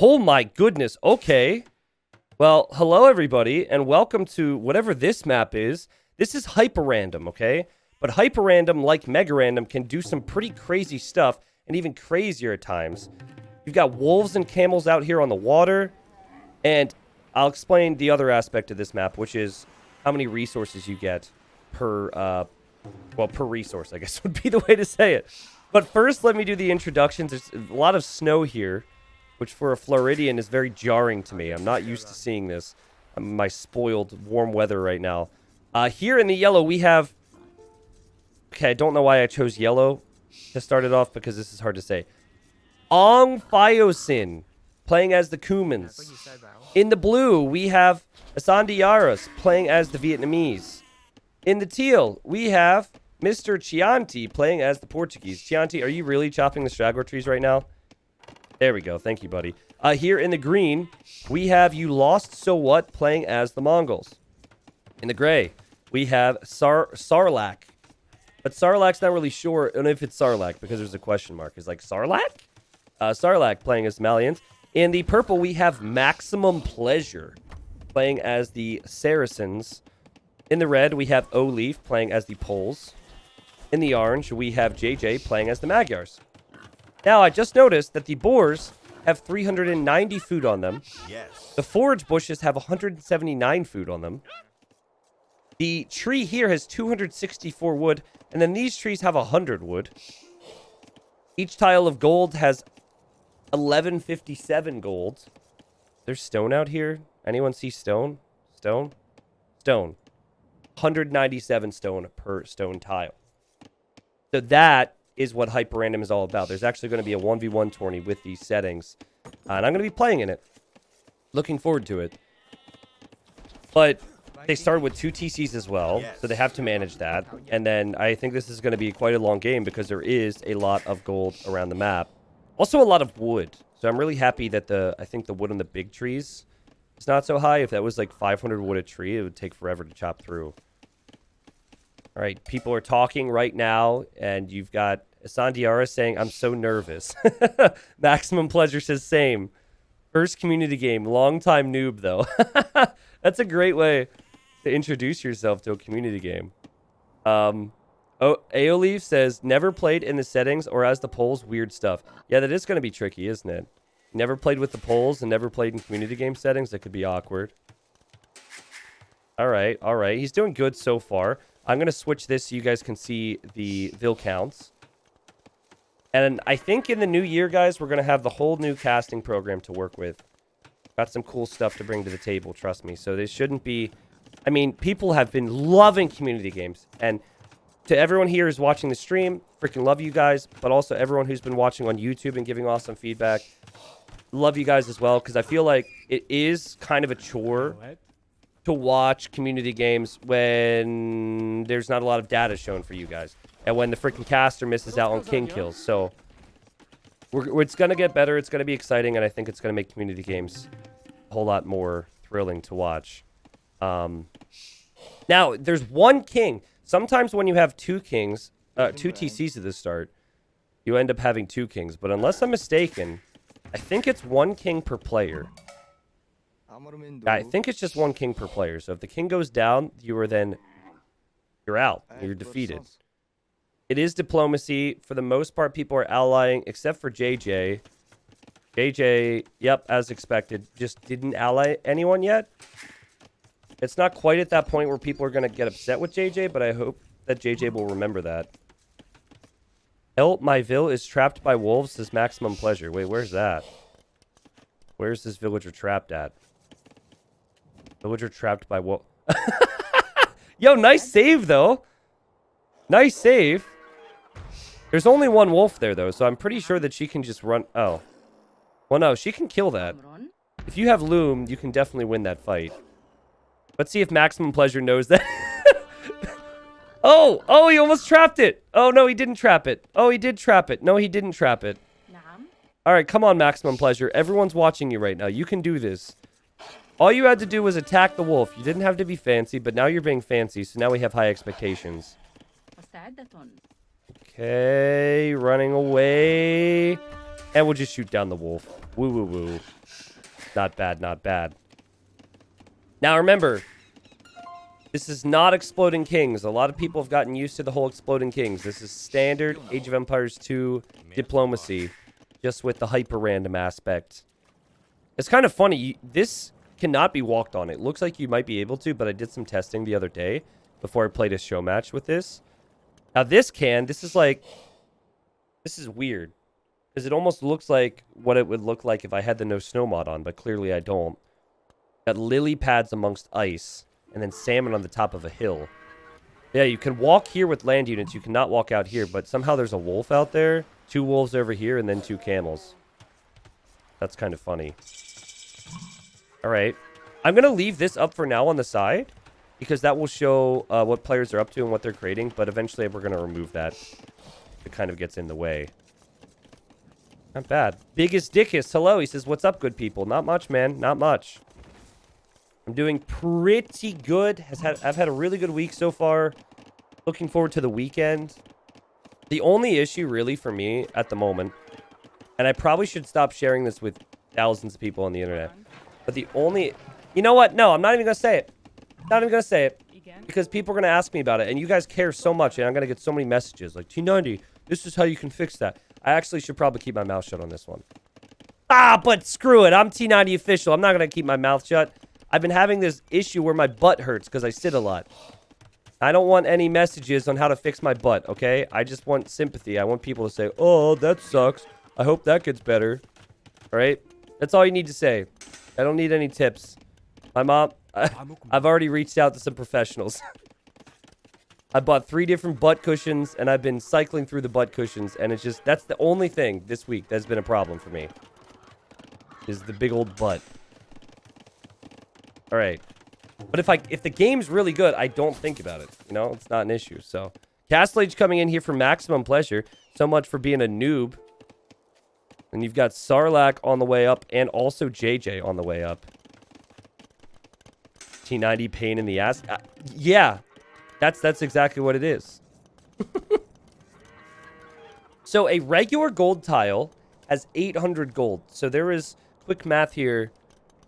Oh my goodness. Okay. Well, hello everybody, and welcome to whatever this map is. This is hyper random, okay? But hyper random, like mega random, can do some pretty crazy stuff, and even crazier at times. You've got wolves and camels out here on the water, and I'll explain the other aspect of this map, which is how many resources you get per, per resource, I guess would be the way to say it. But first, let me do the introductions. There's a lot of snow here, which for a Floridian is very jarring to me. I'm not used to seeing this. My spoiled warm weather right now. Here in the yellow, we have... Okay, I don't know why I chose yellow to start it off, because this is hard to say. Ong Phiosin, playing as the Kumans. In the blue, we have Asandiaras, playing as the Vietnamese. In the teal, we have Mr. Chianti, playing as the Portuguese. Chianti, are you really chopping the straggler trees right now? There we go. Thank you, buddy. Here in the green, we have You Lost So What, playing as the Mongols. In the gray, we have Sarlacc. But Sarlacc's not really sure if it's Sarlacc, because there's a question mark. It's like, Sarlacc? Sarlacc, playing as Malians. In the purple, we have MaximumPleasure, playing as the Saracens. In the red, we have O'Leaf, playing as the Poles. In the orange, we have JJ, playing as the Magyars. Now, I just noticed that the boars have 390 food on them. Yes. The forage bushes have 179 food on them. The tree here has 264 wood, and then these trees have 100 wood. Each tile of gold has 1157 gold. There's stone out here. Anyone see stone? Stone? Stone. 197 stone per stone tile. So that is what hyper random is all about. There's actually going to be a 1v1 tourney with these settings, and I'm going to be playing in it. Looking forward to it. But they started with 2 TCs as well, so they have to manage that. And then I think this is going to be quite a long game, because there is a lot of gold around the map. Also a lot of wood. So I'm really happy that I think the wood on the big trees is not so high. If that was like 500 wood a tree, it would take forever to chop through. All right, people are talking right now, and you've got Asandiara saying, I'm so nervous. MaximumPleasure says same. First community game. Long time noob, though. That's a great way to introduce yourself to a community game. Aoleaf says, never played in the settings or as the polls. Weird stuff. Yeah, that is going to be tricky, isn't it? Never played with the polls and never played in community game settings. That could be awkward. All right, all right. He's doing good so far. I'm going to switch this so you guys can see the Vil counts. And I think in the new year, guys, we're going to have the whole new casting program to work with. Got some cool stuff to bring to the table, trust me. So this shouldn't be... I mean, people have been loving community games. And to everyone here who's watching the stream, freaking love you guys. But also everyone who's been watching on YouTube and giving awesome feedback. Love you guys as well, because I feel like it is kind of a chore to watch community games when there's not a lot of data shown for you guys. And when the freaking caster misses out on king kills. So it's going to get better. It's going to be exciting. And I think it's going to make community games a whole lot more thrilling to watch. Now, there's one king. Sometimes when you have 2 kings, 2 TCs at the start, you end up having 2 kings. But unless I'm mistaken, I think it's 1 king per player. I think it's just 1 king per player. So if the king goes down, you're out. You're defeated. It is diplomacy. For the most part, people are allying, except for JJ. JJ, yep, as expected, just didn't ally anyone yet. It's not quite at that point where people are going to get upset with JJ, but I hope that JJ will remember that. Help, my Vil is trapped by wolves, says MaximumPleasure. Wait, where's that? Where's this villager trapped at? Villager trapped by wolf. Yo, nice save, though. Nice save. There's only 1 wolf there, though, so I'm pretty sure that she can just run... Oh. Well, no, she can kill that. If you have Loom, you can definitely win that fight. Let's see if MaximumPleasure knows that. Oh, he almost trapped it. Oh, no, he didn't trap it. Oh, he did trap it. No, he didn't trap it. All right, come on, MaximumPleasure. Everyone's watching you right now. You can do this. All you had to do was attack the wolf. You didn't have to be fancy, but now you're being fancy, so now we have high expectations. Okay, running away. And we'll just shoot down the wolf. Woo, woo, woo. Not bad, not bad. Now, remember, this is not Exploding Kings. A lot of people have gotten used to the whole Exploding Kings. This is standard Age of Empires 2 diplomacy, just with the hyper-random aspect. It's kind of funny. This cannot be walked on. It looks like you might be able to, but I did some testing the other day before I played a show match with this. Now, this can. This is like... This is weird. Because it almost looks like what it would look like if I had the no snow mod on, but clearly I don't. Got lily pads amongst ice, and then salmon on the top of a hill. Yeah, you can walk here with land units. You cannot walk out here, but somehow there's a wolf out there, 2 wolves over here, and then 2 camels. That's kind of funny. All right. I'm going to leave this up for now on the side, because that will show what players are up to and what they're creating, but eventually we're going to remove that. It kind of gets in the way. Not bad. Biggest Dickus, hello. He says, what's up, good people? Not much, man. Not much. I'm doing pretty good. I've had a really good week so far. Looking forward to the weekend. The only issue really for me at the moment, and I probably should stop sharing this with thousands of people on the internet, but the only... You know what? No, I'm not even going to say it. Not even going to say it. Because people are going to ask me about it, and you guys care so much, and I'm going to get so many messages like, T90, this is how you can fix that. I actually should probably keep my mouth shut on this one. But screw it. I'm T90 official. I'm not going to keep my mouth shut. I've been having this issue where my butt hurts because I sit a lot. I don't want any messages on how to fix my butt, okay? I just want sympathy. I want people to say, oh, that sucks. I hope that gets better. All right? That's all you need to say. I don't need any tips. My mom... I've already reached out to some professionals. I bought 3 different butt cushions, and I've been cycling through the butt cushions, and it's just, that's the only thing this week that's been a problem for me. Is the big old butt. Alright. But if the game's really good, I don't think about it. You know, it's not an issue, so. Castle Age coming in here for Maximum Pleasure. So much for being a noob. And you've got Sarlacc on the way up, and also JJ on the way up. T90 pain in the ass. Yeah, that's exactly what it is. So a regular gold tile has 800 gold. So there is, quick math here,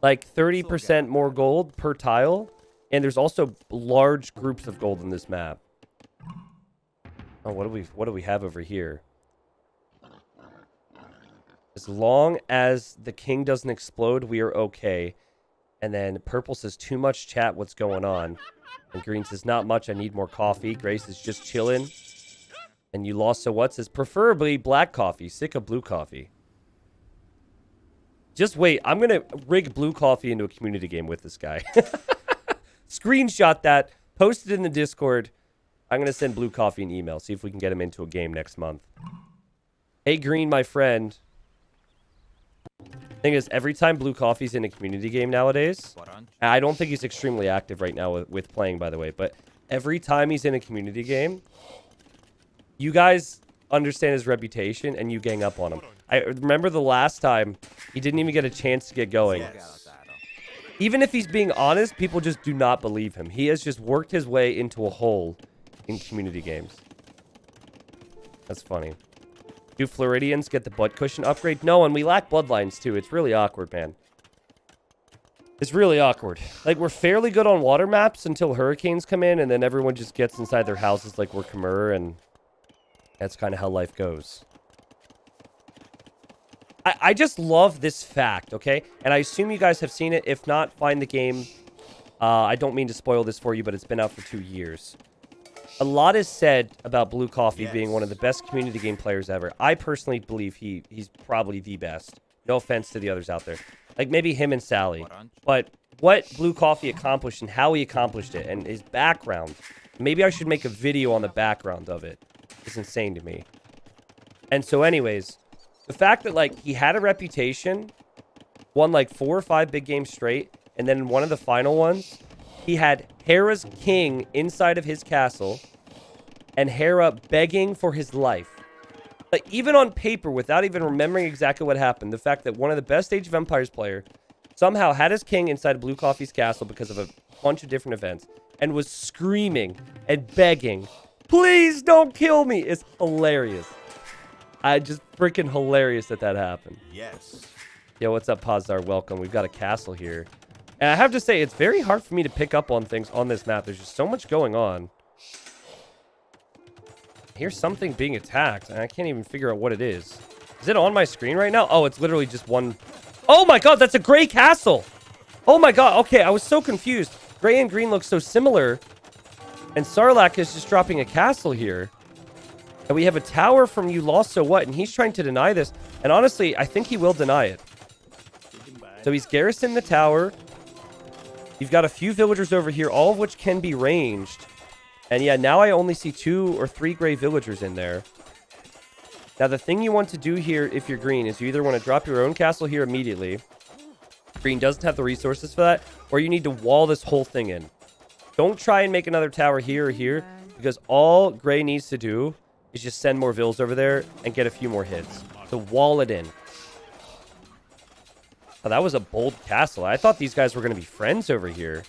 like 30% more gold per tile. And there's also large groups of gold in this map. Oh, what do we have over here? As long as the king doesn't explode, we are okay. And then purple says, too much chat, what's going on? And green says, not much, I need more coffee. Grace is just chilling. And you lost, so what? Says, preferably black coffee. Sick of blue coffee. Just wait, I'm going to rig blue coffee into a community game with this guy. Screenshot that, post it in the Discord. I'm going to send blue coffee an email, see if we can get him into a game next month. Hey, Green, my friend. Thing is, every time Blue Coffee's in a community game nowadays, I don't think he's extremely active right now with playing, by the way, but every time he's in a community game, you guys understand his reputation and you gang up on him. I remember the last time he didn't even get a chance to get going. Even if he's being honest, people just do not believe him. He has just worked his way into a hole in community games. That's funny. Do Floridians get the butt cushion upgrade? No, and we lack bloodlines too. It's really awkward, man. It's really awkward. Like, we're fairly good on water maps until hurricanes come in, and then everyone just gets inside their houses like we're Khmer, and that's kind of how life goes. I just love this fact, okay? And I assume you guys have seen it. If not, find the game. I don't mean to spoil this for you, but it's been out for 2 years. A lot is said about Blue Coffee being one of the best community game players ever. I personally believe he's probably the best. No offense to the others out there. Like, maybe him and Sally. But what Blue Coffee accomplished and how he accomplished it and his background. Maybe I should make a video on the background of it. It's insane to me. And so anyways, the fact that, like, he had a reputation, won like 4 or 5 big games straight, and then in one of the final ones, he had Hera's king inside of his castle, and Hera begging for his life. Like, even on paper, without even remembering exactly what happened, the fact that one of the best Age of Empires player somehow had his king inside Blue Coffee's castle because of a bunch of different events, and was screaming and begging, please don't kill me, is hilarious. I just freaking hilarious that happened. Yes. Yo, what's up, Pazdar? Welcome. We've got a castle here. And I have to say, it's very hard for me to pick up on things on this map. There's just so much going on. Here's something being attacked, and I can't even figure out what it is. Is it on my screen right now? Oh, it's literally just one. Oh my god, that's a gray castle! Oh my god, okay, I was so confused. Gray and green look so similar. And Sarlacc is just dropping a castle here. And we have a tower from You Lost So What, and he's trying to deny this. And honestly, I think he will deny it. So he's garrisoned the tower. You've got a few villagers over here, all of which can be ranged. And yeah, now I only see 2 or 3 gray villagers in there. Now, the thing you want to do here, if you're green, is you either want to drop your own castle here immediately. Green doesn't have the resources for that. Or you need to wall this whole thing in. Don't try and make another tower here or here. Because all gray needs to do is just send more vills over there and get a few more hits. So wall it in. Oh, that was a bold castle. I thought these guys were going to be friends over here.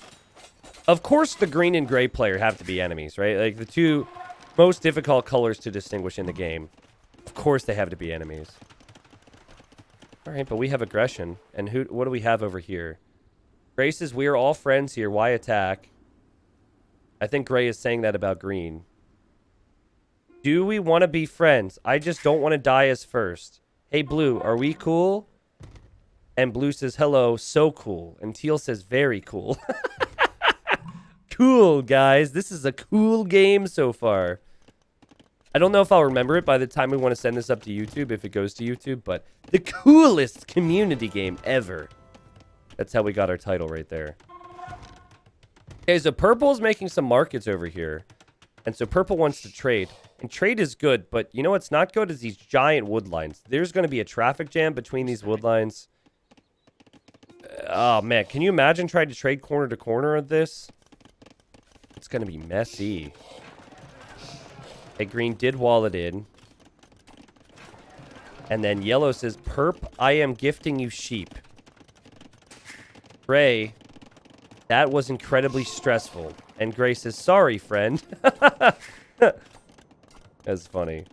Of course, the green and gray player have to be enemies, right? Like, the 2 most difficult colors to distinguish in the game. Of course, they have to be enemies. All right, but we have aggression. And what do we have over here? Gray says, we are all friends here. Why attack? I think gray is saying that about green. Do we want to be friends? I just don't want to die as first. Hey, Blue, are we cool? And Blue says, hello, so cool. And Teal says, very cool. Cool, guys. This is a cool game so far. I don't know if I'll remember it by the time we want to send this up to YouTube, if it goes to YouTube, but the coolest community game ever. That's how we got our title right there. Okay, so Purple's making some markets over here. And so Purple wants to trade. And trade is good, but you know what's not good is these giant wood lines. There's going to be a traffic jam between these wood lines. Oh, man. Can you imagine trying to trade corner to corner of this? It's going to be messy. Hey, green did wall it in. And then yellow says, Perp, I am gifting you sheep. Gray, that was incredibly stressful. And Gray says, sorry, friend. That's funny.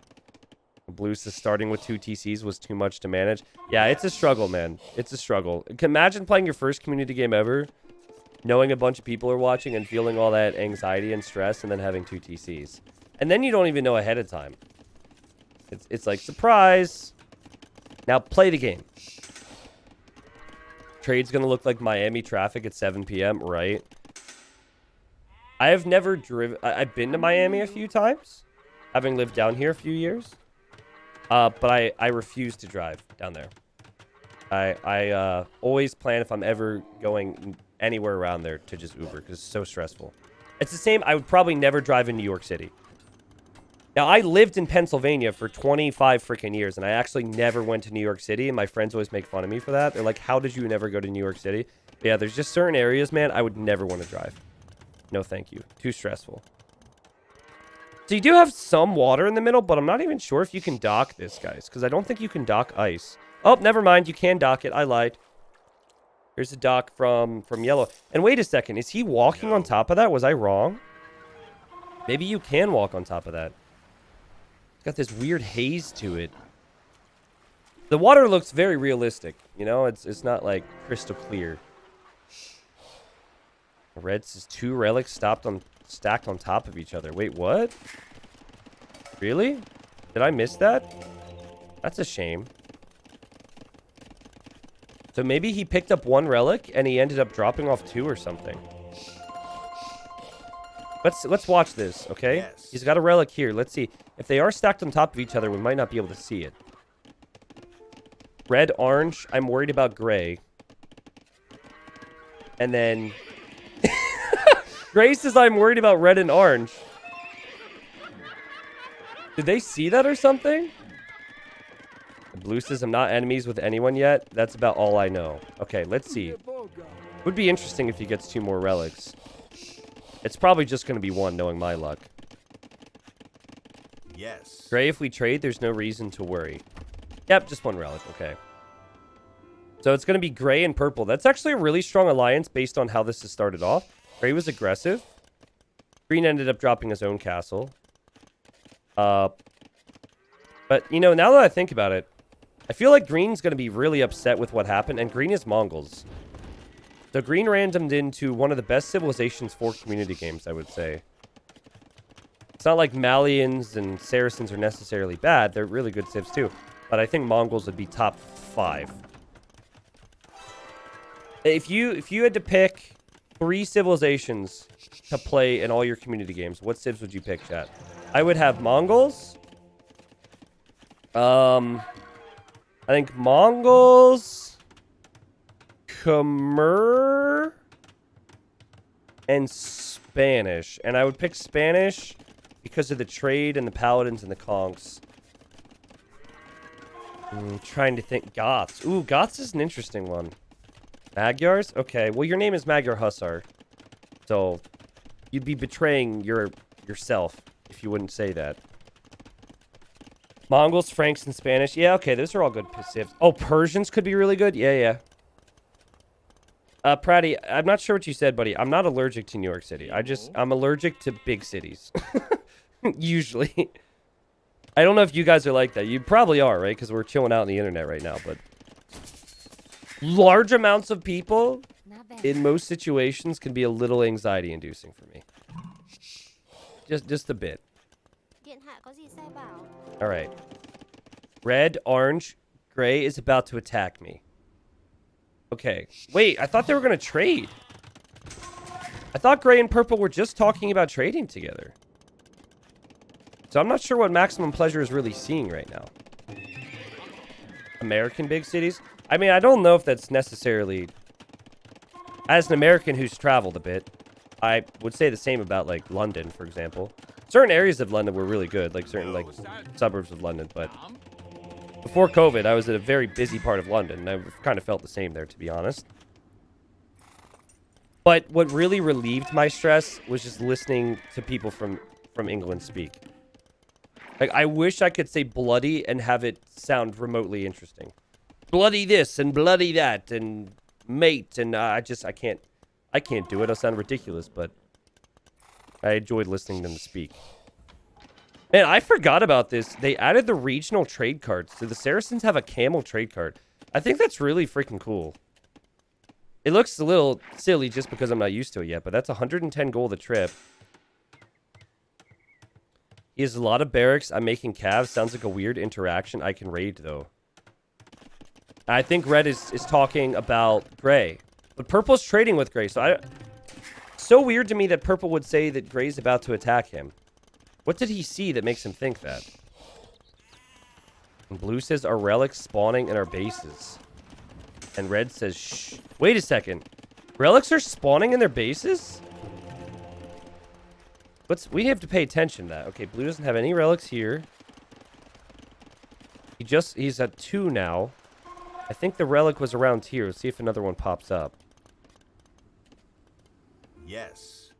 Blue says starting with 2 TCs was too much to manage. Yeah, it's a struggle, man. It's a struggle. Imagine playing your first community game ever, knowing a bunch of people are watching and feeling all that anxiety and stress, and then having 2 TCs. And then you don't even know ahead of time. It's like, surprise. Now play the game. Trade's going to look like Miami traffic at 7 p.m., right? I have never driven... I've been to Miami a few times, having lived down here a few years. But I refuse to drive down there. I always plan, if I'm ever going anywhere around there, to just Uber, because it's so stressful. It's the same. I would probably never drive in New York City. Now, I lived in Pennsylvania for 25 freaking years, and I actually never went to New York City, and my friends always make fun of me for that. They're like, how did you never go to New York City? But yeah, there's just certain areas, man, I would never want to drive. No, thank you. Too stressful. So you do have some water in the middle, but I'm not even sure if you can dock this, guys, because I don't think you can dock ice. Oh, never mind. You can dock it. I lied. Here's a dock from yellow. And wait a second. Is he walking on top of that? Was I wrong? Maybe you can walk on top of that. It's got this weird haze to it. The water looks very realistic. You know, it's not like crystal clear. Red says 2 relics stacked on top of each other. Wait, what? Really? Did I miss that? That's a shame. So maybe he picked up 1 relic and he ended up dropping off 2 or something. Let's watch this, okay? Yes. He's got a relic here. Let's see. If they are stacked on top of each other, we might not be able to see it. Red, orange. I'm worried about gray. And then... Gray says I'm worried about red and orange. Did they see that or something? Blue says I'm not enemies with anyone yet. That's about all I know. Okay, let's see. Would be interesting if he gets 2 more relics. It's probably just going to be 1, knowing my luck. Yes. Gray, if we trade, there's no reason to worry. Yep, just 1 relic. Okay. So it's going to be gray and purple. That's actually a really strong alliance based on how this has started off. Gray was aggressive. Green ended up dropping his own castle. But, you know, now that I think about it, I feel like green's going to be really upset with what happened, and green is Mongols. So green randomed into one of the best civilizations for community games, I would say. It's not like Malians and Saracens are necessarily bad. They're really good civs too. But I think Mongols would be top 5. If you had to pick 3 civilizations to play in all your community games, what civs would you pick, chat? I would have Mongols. I think Mongols, Khmer, and Spanish. And I would pick Spanish because of the trade and the paladins and the conks. Trying to think. Goths. Ooh, Goths is an interesting one. Magyars? Okay, well, your name is Magyar Hussar. So, you'd be betraying yourself if you wouldn't say that. Mongols, Franks, and Spanish. Yeah, okay, those are all good civs. Oh, Persians could be really good? Yeah. Pratty, I'm not sure what you said, buddy. I'm not allergic to New York City. I'm allergic to big cities. Usually. I don't know if you guys are like that. You probably are, right? Because we're chilling out on the internet right now, but... large amounts of people, in most situations, can be a little anxiety-inducing for me. Just a bit. Alright. Red, orange, gray is about to attack me. Okay. Wait, I thought they were going to trade. I thought gray and purple were just talking about trading together. So I'm not sure what Maximum Pleasure is really seeing right now. American big cities? I mean, I don't know if that's necessarily... As an American who's traveled a bit, I would say the same about, like, London, for example. Certain areas of London were really good, like certain, like, suburbs of London, but... Before COVID, I was at a very busy part of London, and I kind of felt the same there, to be honest. But what really relieved my stress was just listening to people from England speak. Like, I wish I could say bloody and have it sound remotely interesting. Bloody this and bloody that and mate, and I can't do it. I'll sound ridiculous, but I enjoyed listening to them speak. Man, I forgot about this. They added the regional trade cards. So the Saracens have a camel trade card. I think that's really freaking cool. It looks a little silly just because I'm not used to it yet, but that's 110 gold a trip. He has a lot of barracks. I'm making calves. Sounds like a weird interaction. I can raid, though. I think red is talking about gray. But purple's trading with gray. So so weird to me that purple would say that gray's about to attack him. What did he see that makes him think that? And blue says, our relics spawning in our bases. And red says, shh. Wait a second. Relics are spawning in their bases? We have to pay attention to that. Okay, blue doesn't have any relics here. He's at 2 now. I think the relic was around here. Let's see if another one pops up. Yes.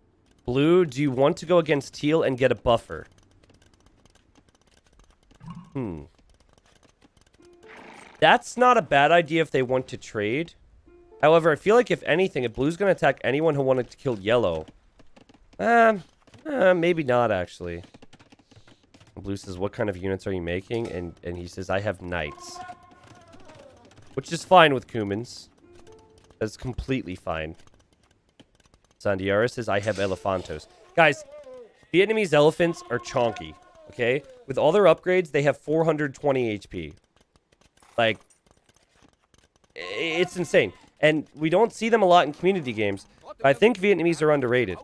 Blue, do you want to go against teal and get a buffer? That's not a bad idea if they want to trade. However, I feel like if anything, if blue's going to attack anyone who wanted to kill yellow. Maybe not, actually. Blue says, what kind of units are you making? And he says, I have knights. Which is fine with Kumans. That's completely fine. Sandiara says, I have elephantos. Guys, Vietnamese elephants are chonky, okay? With all their upgrades, they have 420 HP. Like, it's insane. And we don't see them a lot in community games. I think Vietnamese are underrated.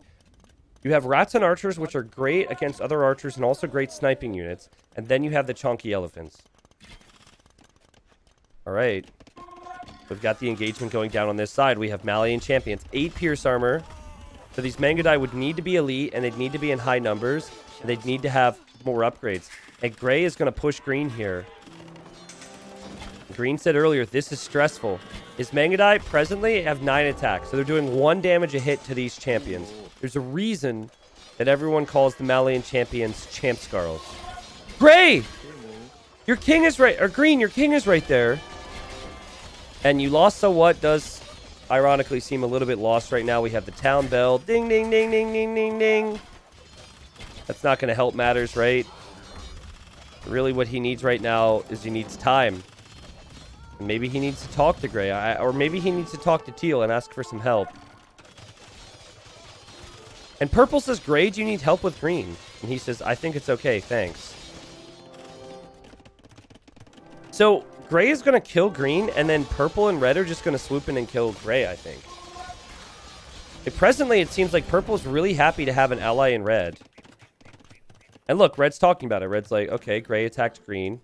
You have rats and archers, which are great against other archers and also great sniping units. And then you have the chonky elephants. All right. We've got the engagement going down on this side. We have Malian champions. 8 pierce armor. So these Mangudai would need to be elite, and they'd need to be in high numbers, and they'd need to have more upgrades. And gray is going to push green here. Green said earlier, this is stressful. His Mangudai presently have 9 attacks, so they're doing 1 damage a hit to these champions. There's a reason that everyone calls the Malian champions champ scarls. Gray! Your king is right, or green, your king is right there. And you lost, so what does ironically seem a little bit lost right now. We have the town bell. Ding, ding, ding, ding, ding, ding, ding. That's not going to help matters, right? Really what he needs right now is he needs time. And maybe he needs to talk to Gray. Or maybe he needs to talk to Teal and ask for some help. And Purple says, Gray, do you need help with green? And he says, I think it's okay, thanks. So, Gray is going to kill green, and then Purple and Red are just going to swoop in and kill Gray, I think. Presently, it seems like Purple's really happy to have an ally in Red. And look, Red's talking about it. Red's like, okay, Gray attacked green.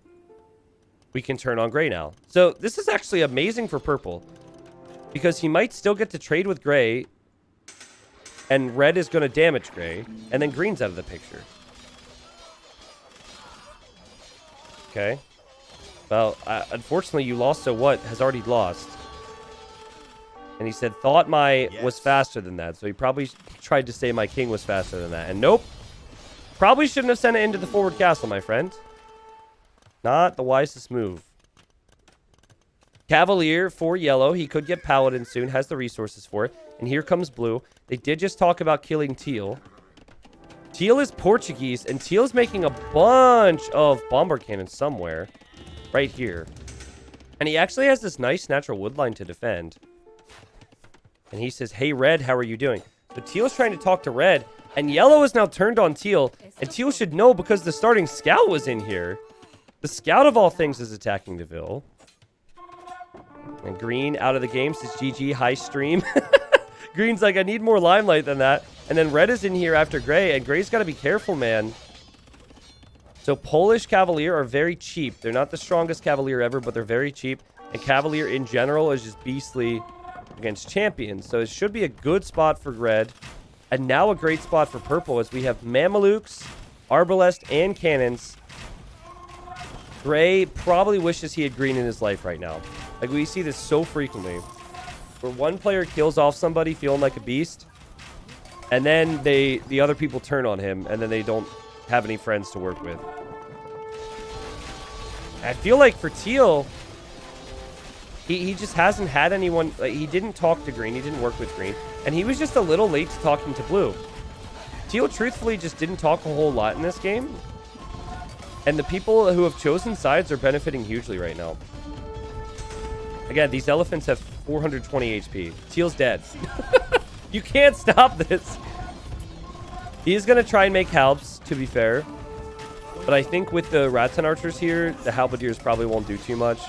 We can turn on Gray now. So, this is actually amazing for Purple. Because he might still get to trade with Gray. And Red is going to damage Gray. And then green's out of the picture. Okay. Well, unfortunately, you lost, so what? Has already lost. And he said, thought my was faster than that. So he probably tried to say my king was faster than that. And nope. Probably shouldn't have sent it into the forward castle, my friend. Not the wisest move. Cavalier for yellow. He could get Paladin soon. Has the resources for it. And here comes blue. They did just talk about killing Teal. Teal is Portuguese. And Teal is making a bunch of bomber cannons somewhere. Right here. And he actually has this nice natural wood line to defend. And he says, hey, Red, how are you doing? So Teal's trying to talk to Red. And yellow is now turned on Teal. And Teal should know because the starting scout was in here. The scout of all things is attacking the Ville. And green out of the game says GG, high stream. Green's like, I need more limelight than that. And then red is in here after gray. And gray's got to be careful, man. So Polish Cavalier are very cheap. They're not the strongest Cavalier ever, but they're very cheap. And Cavalier in general is just beastly against champions. So it should be a good spot for red. And now a great spot for purple as we have Mamelukes, Arbalest, and cannons. Gray probably wishes he had green in his life right now. Like, we see this so frequently. Where one player kills off somebody feeling like a beast. And then the other people turn on him. And then they don't have any friends to work with. I feel like for Teal, he just hasn't had anyone. Like, he didn't talk to green. He didn't work with green. And he was just a little late to talking to blue. Teal truthfully just didn't talk a whole lot in this game. And the people who have chosen sides are benefiting hugely right now. Again, these elephants have 420 HP. Teal's dead. You can't stop this. He's going to try and make halbs, to be fair. But I think with the Rattan archers here, the halberdiers probably won't do too much.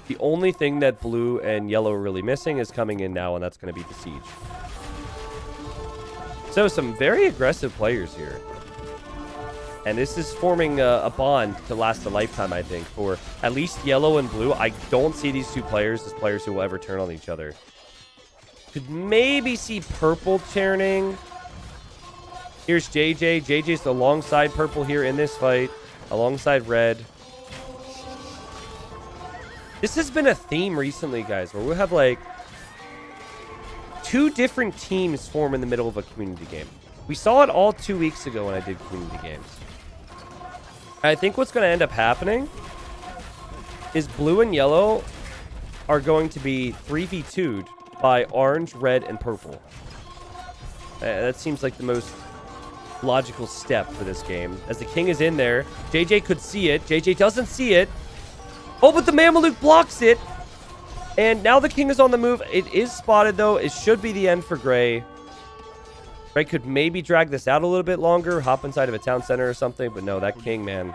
The only thing that blue and yellow are really missing is coming in now, and that's going to be the siege. So some very aggressive players here. And this is forming a bond to last a lifetime, I think, for at least yellow and blue. I don't see these two players as players who will ever turn on each other. Could maybe see purple turning. Here's JJ. JJ's alongside purple here in this fight, alongside red. This has been a theme recently, guys, where we'll have like 2 different teams form in the middle of a community game. We saw it all 2 weeks ago when I did community games. I think what's going to end up happening is blue and yellow are going to be 3v2'd by orange, red, and purple. That seems like the most logical step for this game. As the king is in there, JJ could see it. JJ doesn't see it. Oh, but the Mameluke blocks it. And now the king is on the move. It is spotted, though. It should be the end for gray. Gray could maybe drag this out a little bit longer, hop inside of a town center or something. But no, that king, man,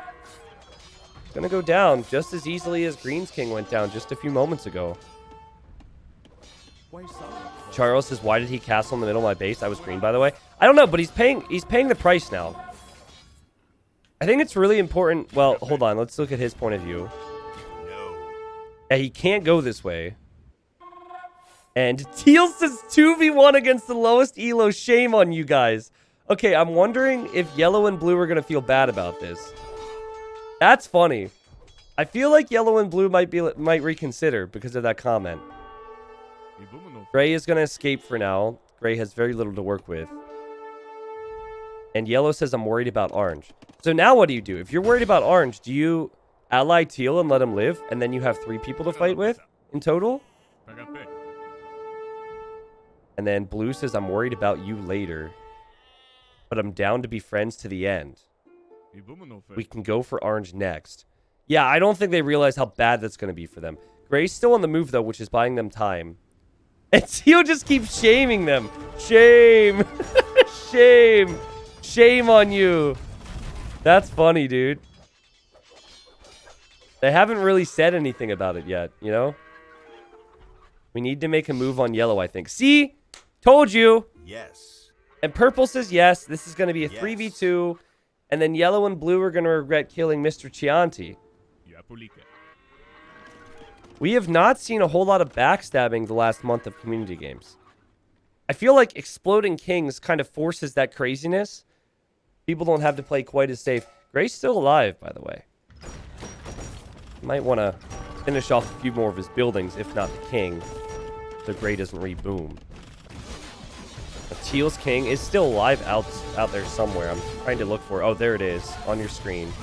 it's going to go down just as easily as green's king went down just a few moments ago. Charles says, why did he castle in the middle of my base? I was green, by the way. I don't know, but he's paying the price now. I think it's really important. Well, hold on. Let's look at his point of view. Yeah, he can't go this way. And Teal says 2v1 against the lowest elo. Shame on you guys. Okay, I'm wondering if yellow and blue are going to feel bad about this. That's funny. I feel like yellow and blue might reconsider because of that comment. Gray is going to escape for now. Gray has very little to work with. And yellow says, I'm worried about orange. So now what do you do? If you're worried about orange, do you ally Teal and let him live? And then you have 3 people to fight with in total? And then blue says, I'm worried about you later. But I'm down to be friends to the end. We can go for orange next. Yeah, I don't think they realize how bad that's going to be for them. Gray's still on the move, though, which is buying them time. And Teal just keeps shaming them. Shame. Shame. Shame on you. That's funny, dude. They haven't really said anything about it yet, you know? We need to make a move on yellow, I think. See? Told you. Yes. And purple says yes. This is going to be a 3v2. And then yellow and blue are going to regret killing Mr. Chianti. We have not seen a whole lot of backstabbing the last month of community games. I feel like Exploding Kings kind of forces that craziness. People don't have to play quite as safe. Gray's still alive, by the way. Might want to finish off a few more of his buildings, if not the king, so Gray doesn't reboom. But Teal's king is still alive out there somewhere. I'm trying to look for it. Oh, there it is on your screen.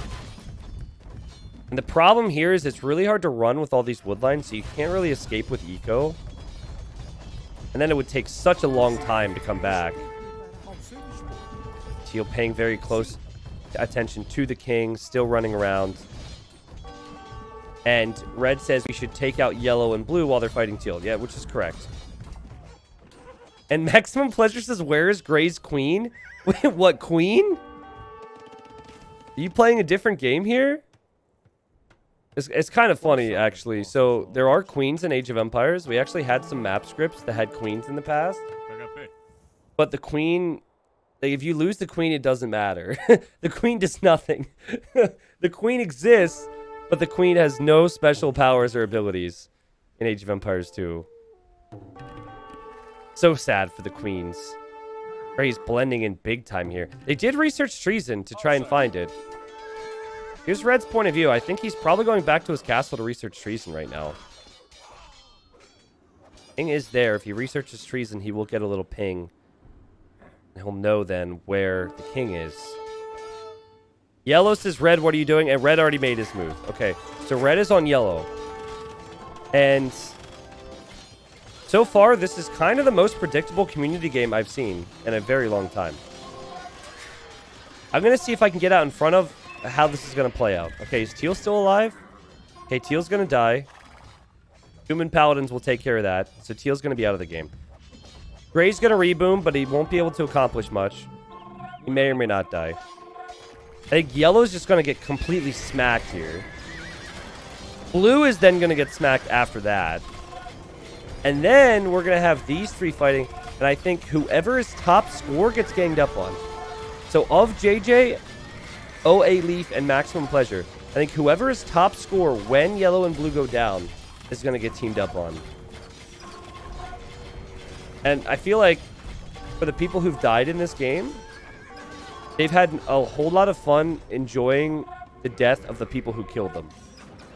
And the problem here is it's really hard to run with all these wood lines, so you can't really escape with eco. And then it would take such a long time to come back. Teal paying very close attention to the king, still running around. And red says we should take out yellow and blue while they're fighting teal. Yeah, which is correct. And Maximum Pleasure says, where is Gray's queen? Wait, what, queen? Are you playing a different game here? It's kind of funny, actually. So there are queens in Age of Empires. We actually had some map scripts that had queens in the past. But the queen... Like, if you lose the queen, it doesn't matter. The queen does nothing. The queen exists, but the queen has no special powers or abilities in Age of Empires 2. So sad for the queens. Gray's blending in big time here. They did research treason to try and find it. Here's Red's point of view. I think he's probably going back to his castle to research treason right now. King is there. If he researches treason, he will get a little ping. He'll know then where the king is. Yellow says, Red, what are you doing? And Red already made his move. Okay, so Red is on yellow. And so far, this is kind of the most predictable community game I've seen in a very long time. I'm going to see if I can get out in front of how this is going to play out. Okay, is Teal still alive? Okay, Teal's going to die. Human Paladins will take care of that. So Teal's going to be out of the game. Gray's going to reboom, but he won't be able to accomplish much. He may or may not die. I think Yellow's just going to get completely smacked here. Blue is then going to get smacked after that. And then we're going to have these three fighting. And I think whoever is top score gets ganged up on. So of JJ, OA Leaf, and Maximum Pleasure, I think whoever is top score when yellow and blue go down is going to get teamed up on. And I feel like for the people who've died in this game, they've had a whole lot of fun enjoying the death of the people who killed them.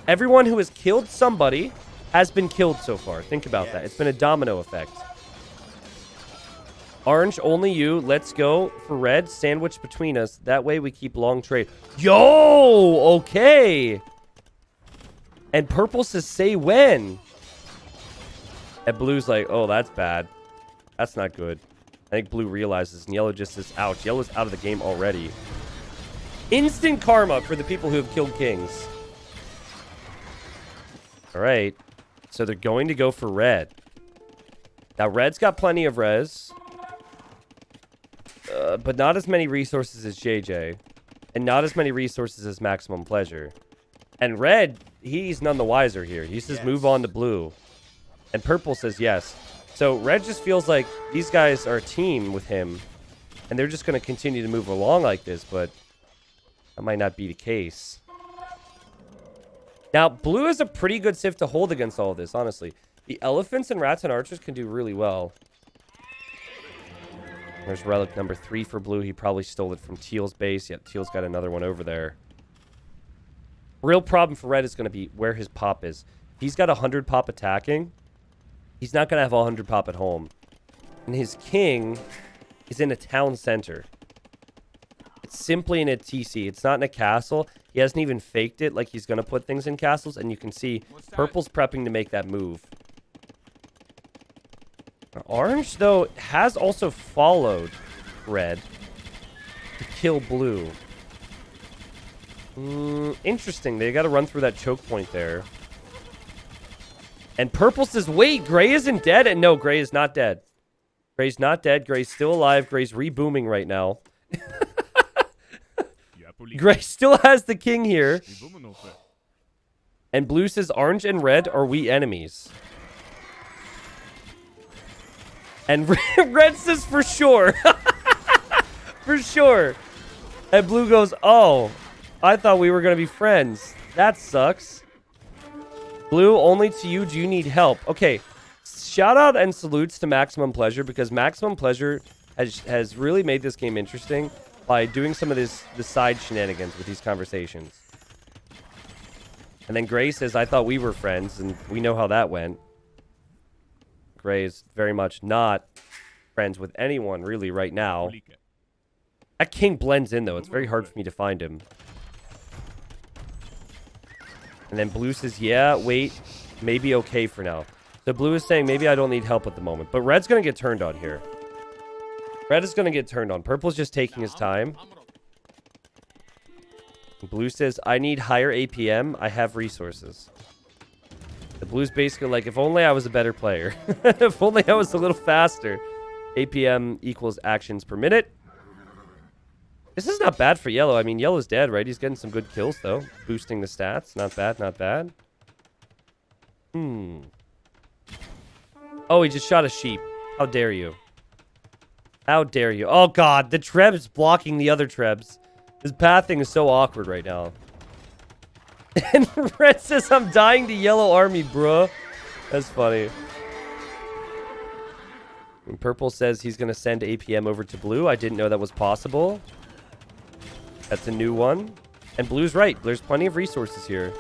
Everyone who has killed somebody has been killed so far. Think about that. It's been a domino effect. Orange, only you. Let's go for red. Sandwich between us. That way we keep long trade. Yo! Okay. And purple says, say when. And blue's like, oh, that's bad. That's not good. I think blue realizes, and yellow just says, ouch. Yellow's out of the game already. Instant karma for the people who have killed kings. All right. So they're going to go for red. Now, red's got plenty of res. But not as many resources as JJ. And not as many resources as Maximum Pleasure. And red, he's none the wiser here. He says move on to blue. And purple says yes. So red just feels like these guys are a team with him. And they're just going to continue to move along like this. But that might not be the case. Now, blue is a pretty good civ to hold against all of this, honestly. The elephants and rats and archers can do really well. There's relic number 3 for blue. He probably stole it from Teal's base. Yet Teal's got another one over there. Real problem for red is going to be where his pop is. He's got 100 pop attacking. He's not going to have 100 pop at home. And his king is in a town center. It's simply in a TC. It's not in a castle. He hasn't even faked it like he's going to put things in castles. And you can see purple's prepping to make that move. Orange, though, has also followed red to kill blue. Interesting. They got to run through that choke point there. And Purple says, wait, Gray isn't dead? And no, Gray is not dead. Gray's not dead. Gray's still alive. Gray's rebooming right now. Gray still has the king here. And Blue says, orange and red, are we enemies? And Red says, for sure. For sure. And Blue goes, oh, I thought we were going to be friends. That sucks. Blue, only to you do you need help. Okay, shout out and salutes to Maximum Pleasure, because Maximum Pleasure has really made this game interesting by doing some of the side shenanigans with these conversations. And then Gray says, I thought we were friends, and we know how that went. Gray is very much not friends with anyone really right now. That king blends in, though. It's very hard for me to find him. And then Blue says, yeah, wait, maybe okay for now. So Blue is saying, maybe I don't need help at the moment. But Red's going to get turned on here. Red is going to get turned on. Purple's just taking his time. Blue says, I need higher APM. I have resources. The Blue's basically like, if only I was a better player. If only I was a little faster. APM equals actions per minute. This is not bad for Yellow. I mean, Yellow's dead, right? He's getting some good kills, though. Boosting the stats. Not bad, not bad. Oh, he just shot a sheep. How dare you? How dare you? Oh, God. The Treb's blocking the other Trebs. His pathing is so awkward right now. And Red says, I'm dying to Yellow Army, bruh. That's funny. And Purple says he's going to send APM over to Blue. I didn't know that was possible. That's a new one. And Blue's right. There's plenty of resources here.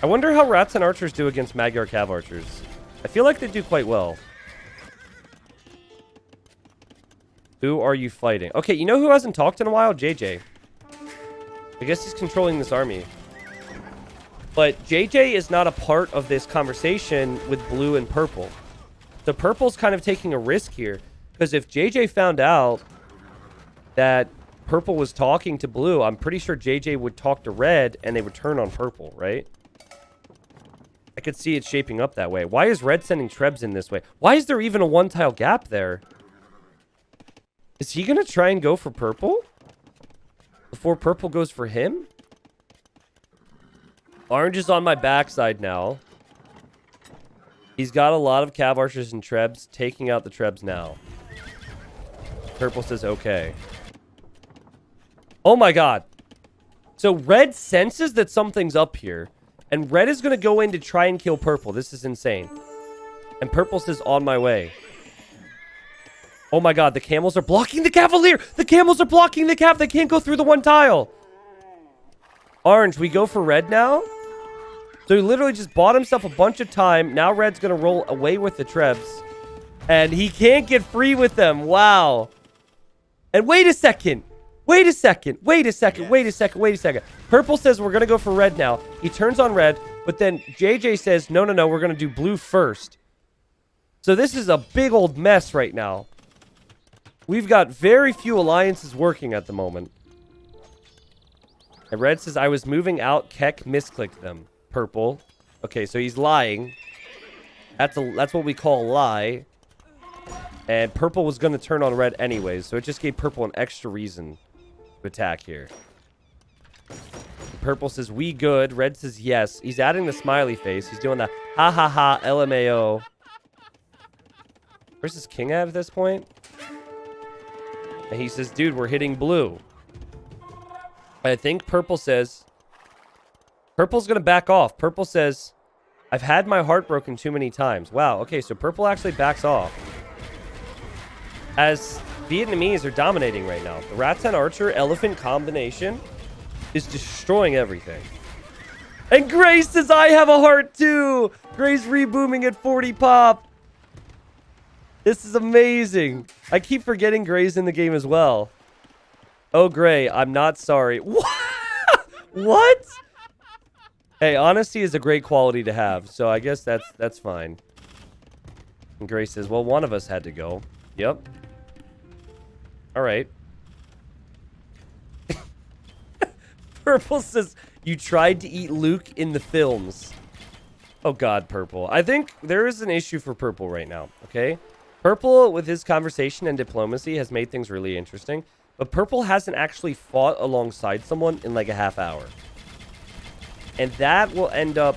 I wonder how Rats and Archers do against Magyar Cav Archers. I feel like they do quite well. Who are you fighting? Okay, you know who hasn't talked in a while? JJ. I guess he's controlling this army. But JJ is not a part of this conversation with Blue and Purple. So Purple's kind of taking a risk here. Because if JJ found out that Purple was talking to Blue, I'm pretty sure JJ would talk to Red and they would turn on Purple, right? I could see it shaping up that way. Why is Red sending Trebs in this way? Why is there even a one-tile gap there? Is he going to try and go for Purple? Before Purple goes for him? Orange is on my backside now. He's got a lot of Cav Archers and Trebs, taking out the Trebs now. Purple says, okay. Oh my God. So Red senses that something's up here. And Red is going to go in to try and kill Purple. This is insane. And Purple says, on my way. Oh my God, the camels are blocking the Cavalier. The camels are blocking the Cav. They can't go through the one tile. Orange, we go for Red now? So he literally just bought himself a bunch of time. Now Red's going to roll away with the Trebs. And he can't get free with them. Wow. And wait a second. Wait a second. Wait a second. Wait a second. Wait a second. Purple says we're going to go for Red now. He turns on Red. But then JJ says, no, no, no. We're going to do Blue first. So this is a big old mess right now. We've got very few alliances working at the moment. And Red says, I was moving out. Keck misclicked them. Purple. Okay, so he's lying. That's what we call a lie. And Purple was going to turn on Red anyways, so it just gave Purple an extra reason to attack here. Purple says, we good. Red says, yes. He's adding the smiley face. He's doing the ha ha ha LMAO. Where's his king at this point? And he says, dude, we're hitting Blue. I think Purple says... Purple's going to back off. Purple says, I've had my heart broken too many times. Wow, okay, so Purple actually backs off. As Vietnamese are dominating right now. The Rat-10 Archer Elephant combination is destroying everything. And Grace says, I have a heart too! Grace rebooming at 40 pop. This is amazing. I keep forgetting Gray's in the game as well. Oh, Gray, I'm not sorry. What? Hey, honesty is a great quality to have, so I guess that's fine. And Gray says, well, one of us had to go. Yep. All right. Purple says, you tried to eat Luke in the films. Oh, God, Purple. I think there is an issue for Purple right now, okay? Purple, with his conversation and diplomacy, has made things really interesting. But Purple hasn't actually fought alongside someone in like a half hour. And that will end up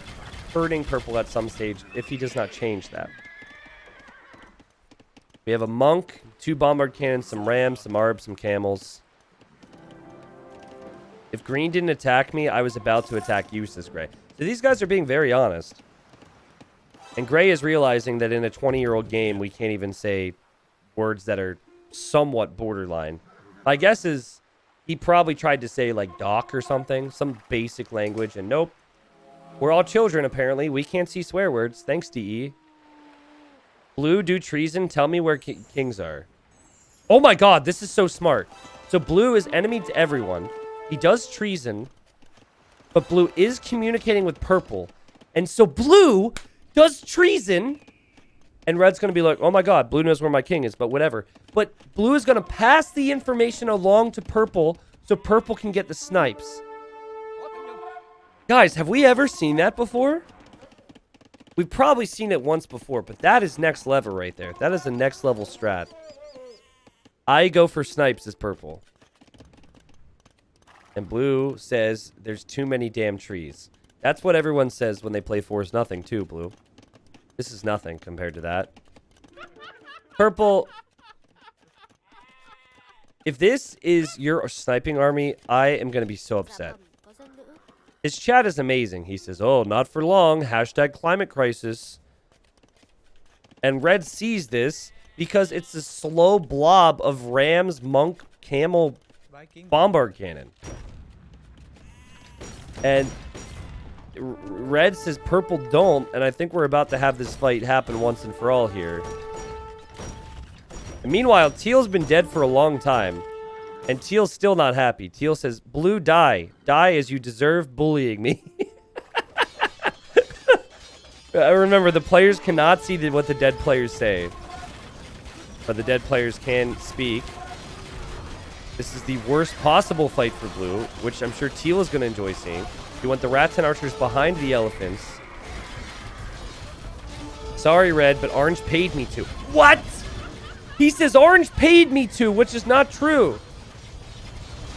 hurting Purple at some stage if he does not change that. We have a monk, 2 bombard cannons, some rams, some arbs, some camels. If green didn't attack me, I was about to attack you, says Gray. So these guys are being very honest. And Gray is realizing that in a 20-year-old game, we can't even say words that are somewhat borderline. My guess is he probably tried to say, like, doc or something. Some basic language. And nope. We're all children, apparently. We can't see swear words. Thanks, DE. Blue, do treason. Tell me where kings are. Oh, my God. This is so smart. So Blue is enemy to everyone. He does treason. But Blue is communicating with Purple. And so Blue does treason, and Red's going to be like, oh my God, Blue knows where my king is, but whatever. But Blue is going to pass the information along to Purple so Purple can get the snipes. Guys, have we ever seen that before? We've probably seen it once before, but that is next level right there. That is a next level strat. I go for snipes as Purple. And Blue says there's too many damn trees. That's what everyone says when they play 4-0 too, Blue. This is nothing compared to that. Purple. If this is your sniping army, I am going to be so upset. His chat is amazing. He says, oh, not for long. Hashtag climate crisis. And Red sees this because it's a slow blob of Rams, Monk, Camel, Bombard Cannon. And Red says Purple don't, and I think we're about to have this fight happen once and for all here. And meanwhile, Teal's been dead for a long time, and Teal's still not happy. Teal says, Blue, die. Die as you deserve bullying me. I remember, the players cannot see what the dead players say, but the dead players can speak. This is the worst possible fight for Blue, which I'm sure Teal is going to enjoy seeing. You want the rats and archers behind the elephants. Sorry, Red, but Orange paid me to. What? He says Orange paid me to, which is not true.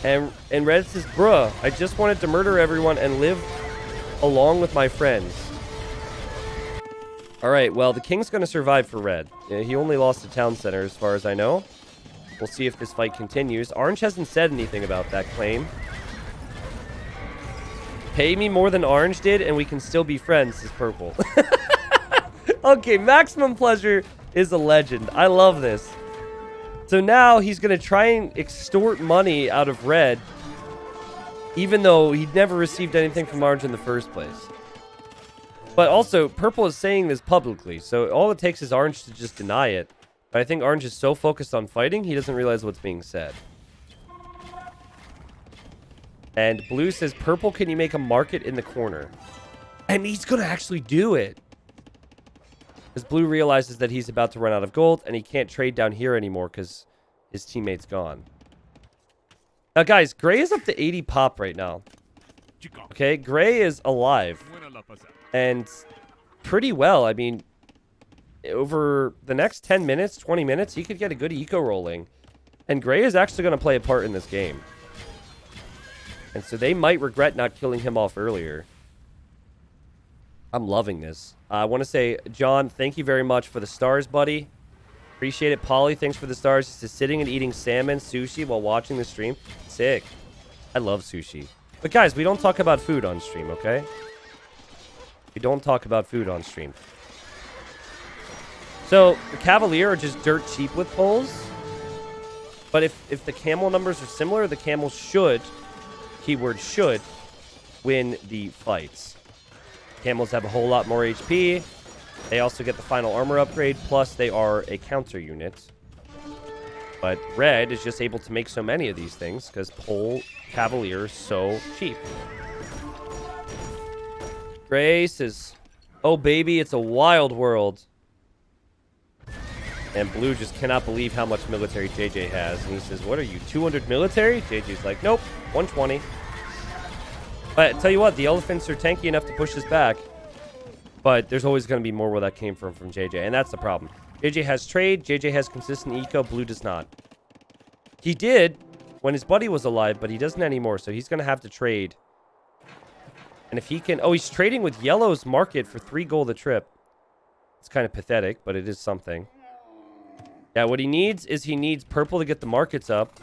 And Red says, bruh, I just wanted to murder everyone and live along with my friends. All right, well, the king's going to survive for Red. He only lost the town center, as far as I know. We'll see if this fight continues. Orange hasn't said anything about that claim. Pay me more than Orange did, and we can still be friends, says Purple. Okay, MaximumPleasure is a legend. I love this. So now he's going to try and extort money out of Red, even though he'd never received anything from Orange in the first place. But also, Purple is saying this publicly, so all it takes is Orange to just deny it. But I think Orange is so focused on fighting, he doesn't realize what's being said. And Blue says, Purple, can you make a market in the corner? And he's going to actually do it. Because Blue realizes that he's about to run out of gold, and he can't trade down here anymore because his teammate's gone. Now, guys, Gray is up to 80 pop right now. Okay, Gray is alive. And pretty well. I mean, over the next 10 minutes, 20 minutes, he could get a good eco rolling. And Gray is actually going to play a part in this game. And so they might regret not killing him off earlier. I'm loving this. I want to say, John, thank you very much for the stars, buddy. Appreciate it. Polly, thanks for the stars. Just sitting and eating salmon, sushi while watching the stream. Sick. I love sushi. But guys, we don't talk about food on stream, okay? We don't talk about food on stream. So, the Cavalier are just dirt cheap with pulls. But if the camel numbers are similar, the camels should, keyword should, win the fights. Camels have a whole lot more HP. They also get the final armor upgrade, plus they are a counter unit. But Red is just able to make so many of these things because Pole Cavalier is so cheap. Grace is, oh baby, it's a wild world. And Blue just cannot believe how much military JJ has. And he says, what are you, 200 military? JJ's like, nope, 120. But I tell you what, the elephants are tanky enough to push us back. But there's always going to be more where that came from JJ. And that's the problem. JJ has trade. JJ has consistent eco. Blue does not. He did when his buddy was alive, but he doesn't anymore. So he's going to have to trade. And if he can... Oh, he's trading with yellow's market for 3 gold a trip. It's kind of pathetic, but it is something. Yeah, what he needs is he needs purple to get the markets up.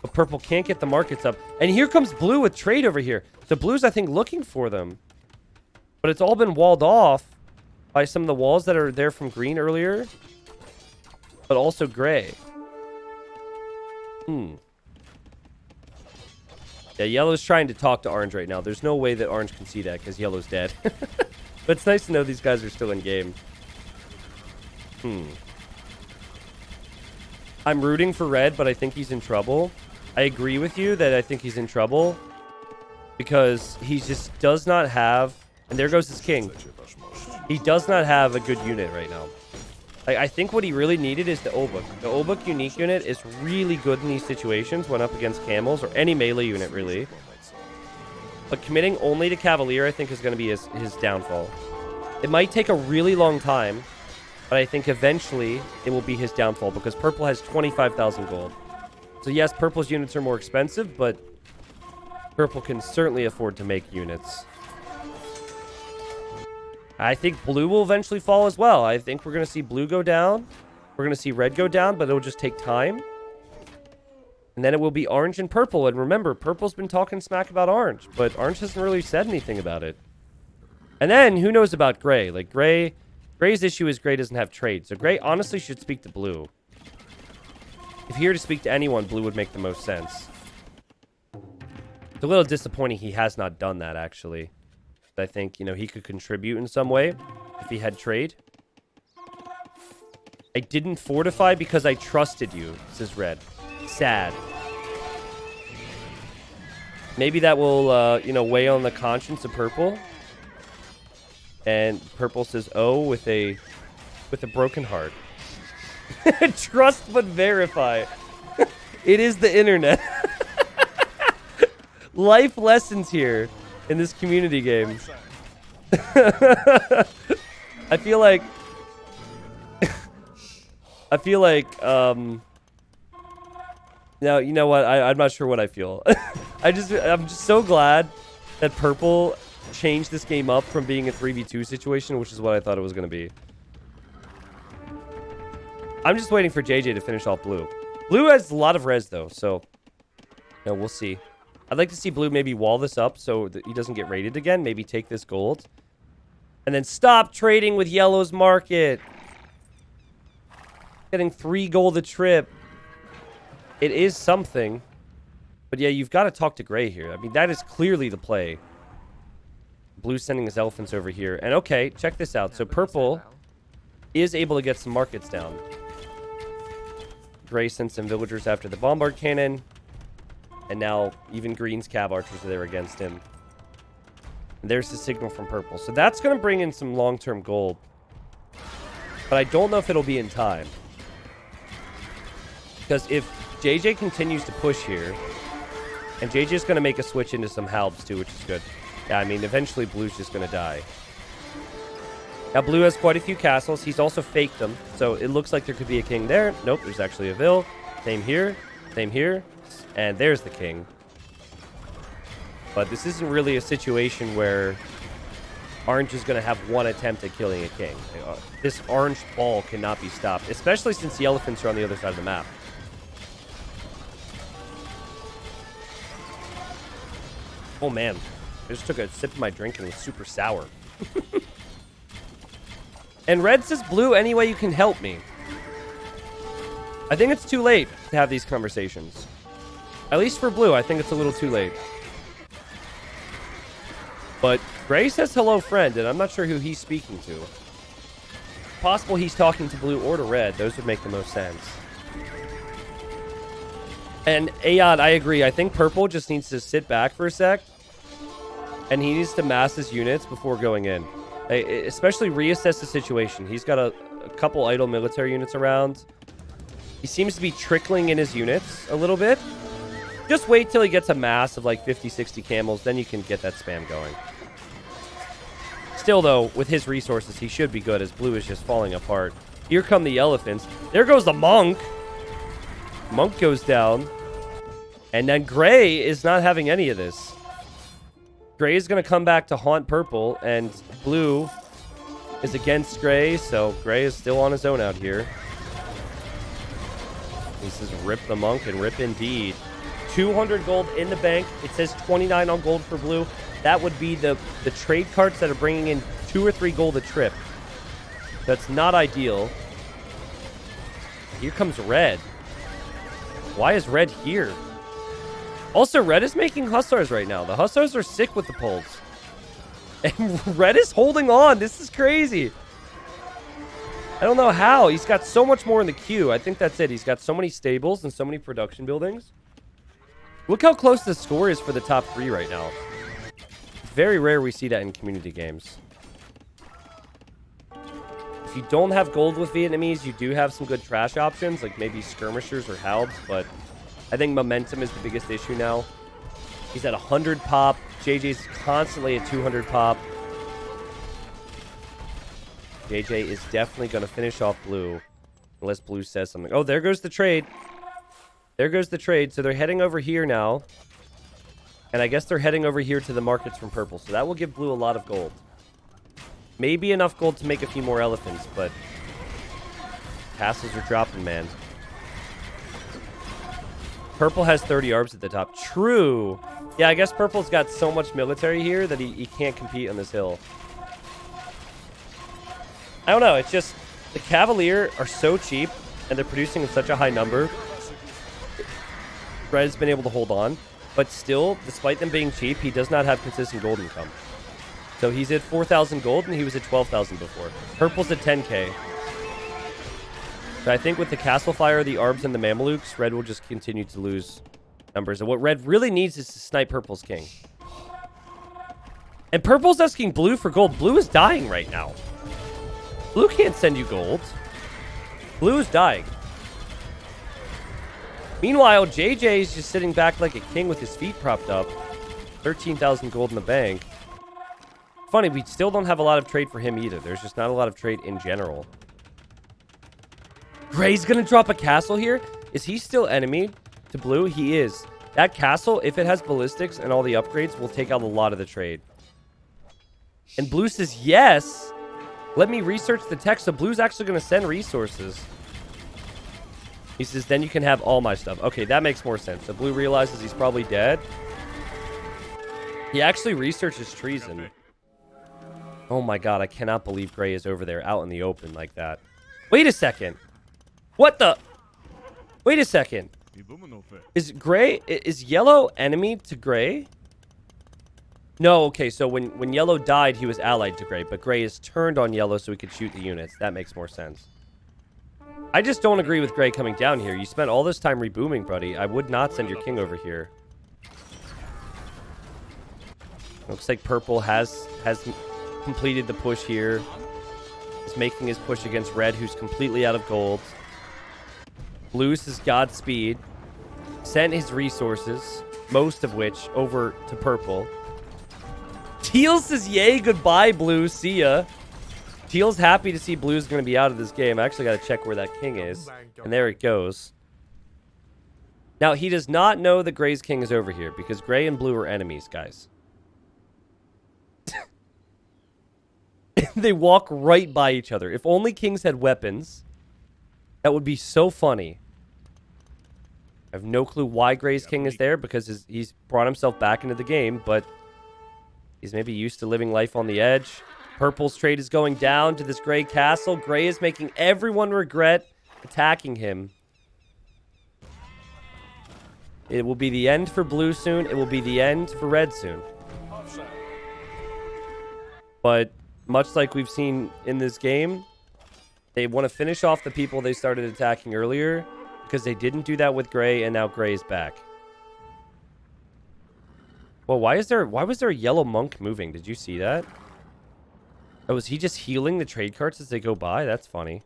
But purple can't get the markets up. And here comes blue with trade over here. So blue's, I think, looking for them. But it's all been walled off by some of the walls that are there from green earlier. But also gray. Yeah, yellow's trying to talk to orange right now. There's no way that orange can see that because yellow's dead. But it's nice to know these guys are still in game. I'm rooting for red, but I think he's in trouble. I agree with you that I think he's in trouble. Because he just does not have... And there goes his king. He does not have a good unit right now. Like, I think what he really needed is the Obuk. The Obuk unique unit is really good in these situations when up against camels or any melee unit, really. But committing only to Cavalier, I think, is going to be his downfall. It might take a really long time, but I think eventually it will be his downfall because purple has 25,000 gold. So yes, purple's units are more expensive, but purple can certainly afford to make units. I think blue will eventually fall as well. I think we're going to see blue go down. We're going to see red go down, but it'll just take time. And then it will be orange and purple. And remember, purple's been talking smack about orange, but orange hasn't really said anything about it. And then who knows about gray? Like gray's issue is gray doesn't have trade. So gray honestly should speak to blue. If he were to speak to anyone, blue would make the most sense. It's a little disappointing he has not done that, actually. I think, you know, he could contribute in some way if he had trade. I didn't fortify because I trusted you, says Red. Sad. Maybe that will, you know, weigh on the conscience of purple. And purple says, oh, with a broken heart. Trust but verify. It is the internet. Life lessons here. In this community game. I feel like no, you know what? I'm not sure what I feel. I'm just so glad that purple changed this game up from being a 3v2 situation, which is what I thought it was going to be. I'm just waiting for JJ to finish off blue. Blue has a lot of res though, so no, we'll see. I'd like to see blue maybe wall this up so that he doesn't get raided again. Maybe take this gold. And then stop trading with yellow's market. Getting 3 gold a trip. It is something. But yeah, you've got to talk to gray here. I mean, that is clearly the play. Blue sending his elephants over here. And okay, check this out. So purple is able to get some markets down. Gray sends some villagers after the bombard cannon. And now even green's cav archers are there against him. And there's the signal from purple. So that's going to bring in some long-term gold. But I don't know if it'll be in time. Because if JJ continues to push here, and JJ's going to make a switch into some halbs too, which is good. Yeah, I mean, eventually blue's just going to die. Now blue has quite a few castles. He's also faked them. So it looks like there could be a king there. Nope, there's actually a vill. Same here. Same here. And there's the king. But this isn't really a situation where orange is going to have one attempt at killing a king. This orange ball cannot be stopped, especially since the elephants are on the other side of the map. Oh man, I just took a sip of my drink and it was super sour. And red says, blue, any way you can help me. I think it's too late to have these conversations. At least for blue, I think it's a little too late. But gray says hello, friend, and I'm not sure who he's speaking to. Possible he's talking to blue or to red. Those would make the most sense. And Ayod, I agree. I think purple just needs to sit back for a sec. And he needs to mass his units before going in. Especially reassess the situation. He's got a couple idle military units around. He seems to be trickling in his units a little bit. Just wait till he gets a mass of like 50, 60 camels. Then you can get that spam going. Still, though, with his resources, he should be good as blue is just falling apart. Here come the elephants. There goes the monk. Monk goes down. And then gray is not having any of this. Gray is going to come back to haunt purple. And blue is against gray. So gray is still on his own out here. He says rip the monk and rip indeed. 200 gold in the bank. It says 29 on gold for blue. That would be the trade carts that are bringing in 2 or 3 gold a trip. That's not ideal. Here comes red. Why is red here? Also, red is making hussars right now. The hussars are sick with the pulls. And red is holding on. This is crazy. I don't know how. He's got so much more in the queue. I think that's it. He's got so many stables and so many production buildings. Look how close the score is for the top 3 right now. It's very rare we see that in community games. If you don't have gold with Vietnamese, you do have some good trash options, like maybe skirmishers or halbs, but I think momentum is the biggest issue now. He's at 100 pop. JJ's constantly at 200 pop. JJ is definitely going to finish off blue, unless blue says something. Oh, there goes the trade. There goes the trade. So they're heading over here now. And I guess they're heading over here to the markets from purple. So that will give blue a lot of gold. Maybe enough gold to make a few more elephants, but castles are dropping, man. Purple has 30 arbs at the top. True. Yeah, I guess purple's got so much military here that he can't compete on this hill. I don't know. It's just the Cavalier are so cheap, and they're producing in such a high number. Red has been able to hold on, but still, despite them being cheap, he does not have consistent gold income. So he's at 4,000 gold, and he was at 12,000 before. Purple's at 10k. So I think with the Castle Fire, the Arbs, and the Mamelukes, red will just continue to lose numbers. And what red really needs is to snipe purple's king. And purple's asking blue for gold. Blue is dying right now. Blue can't send you gold. Blue is dying. Meanwhile, JJ is just sitting back like a king with his feet propped up. 13,000 gold in the bank. Funny, we still don't have a lot of trade for him either. There's just not a lot of trade in general. Gray's going to drop a castle here? Is he still enemy to blue? He is. That castle, if it has ballistics and all the upgrades, will take out a lot of the trade. And blue says, yes. Let me research the text. So blue's actually going to send resources. He says, then you can have all my stuff. Okay, that makes more sense. So blue realizes he's probably dead. He actually researches treason. Oh my god, I cannot believe gray is over there out in the open like that. Wait a second. What the? Wait a second. Is gray, is yellow enemy to gray? No, okay, so when yellow died, he was allied to gray, but gray is turned on yellow so he could shoot the units. That makes more sense. I just don't agree with gray coming down here. You spent all this time rebooming, buddy. I would not send your king over here. Looks like purple has completed the push here. He's making his push against red, who's completely out of gold. Blue's is Godspeed. Sent his resources, most of which, over to purple. Teal says, yay, goodbye, blue. See ya. Teal's happy to see blue's going to be out of this game. I actually got to check where that king is. And there it goes. Now, he does not know that gray's king is over here because gray and blue are enemies, guys. They walk right by each other. If only kings had weapons, that would be so funny. I have no clue why gray's king is there because he's brought himself back into the game, but he's maybe used to living life on the edge. Purple's trade is going down to this gray castle. Gray is making everyone regret attacking him. It will be the end for blue soon. It will be the end for red soon. But much like we've seen in this game, they want to finish off the people they started attacking earlier because they didn't do that with gray, and now gray is back. Well, why was there a yellow monk moving? Did you see that? Oh, is he just healing the trade carts as they go by? That's funny.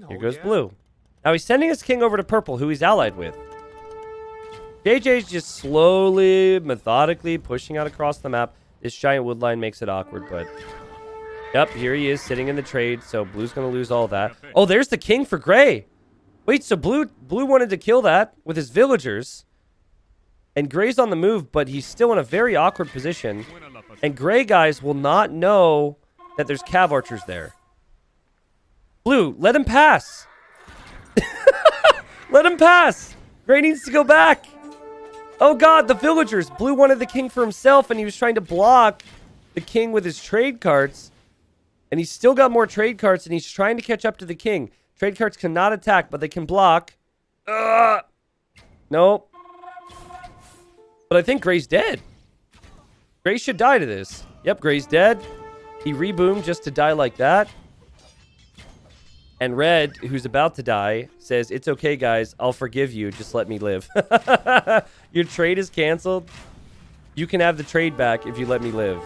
Here goes blue. Now he's sending his king over to purple, who he's allied with. JJ's just slowly, methodically pushing out across the map. This giant wood line makes it awkward, but... Yep, here he is sitting in the trade, so Blue's going to lose all that. Oh, there's the king for Gray. Wait, so Blue wanted to kill that with his villagers. And Gray's on the move, but he's still in a very awkward position. And Gray guys will not know that there's cav archers there. Blue, let him pass. Let him pass. Gray needs to go back. Oh god, the villagers. Blue wanted the king for himself, and he was trying to block the king with his trade carts. And he's still got more trade carts, and he's trying to catch up to the king. Trade carts cannot attack, but they can block. Nope. But I think Gray's dead. Gray should die to this. Yep, Gray's dead. He reboomed just to die like that. And Red, who's about to die, says, "It's okay, guys. I'll forgive you. Just let me live." Your trade is canceled. You can have the trade back if you let me live.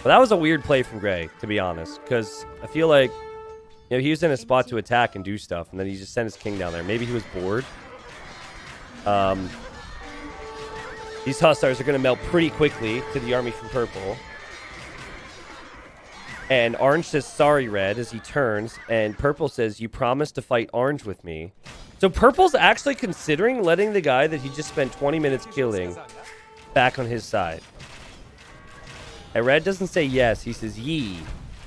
Well, that was a weird play from Gray, to be honest. Because I feel like, you know, he was in a spot to attack and do stuff. And then he just sent his king down there. Maybe he was bored. These Hussars are going to melt pretty quickly to the army from purple. And Orange says, "Sorry, Red," as he turns. And Purple says, "You promised to fight Orange with me." So Purple's actually considering letting the guy that he just spent 20 minutes killing back on his side. And Red doesn't say yes. He says, "Yee.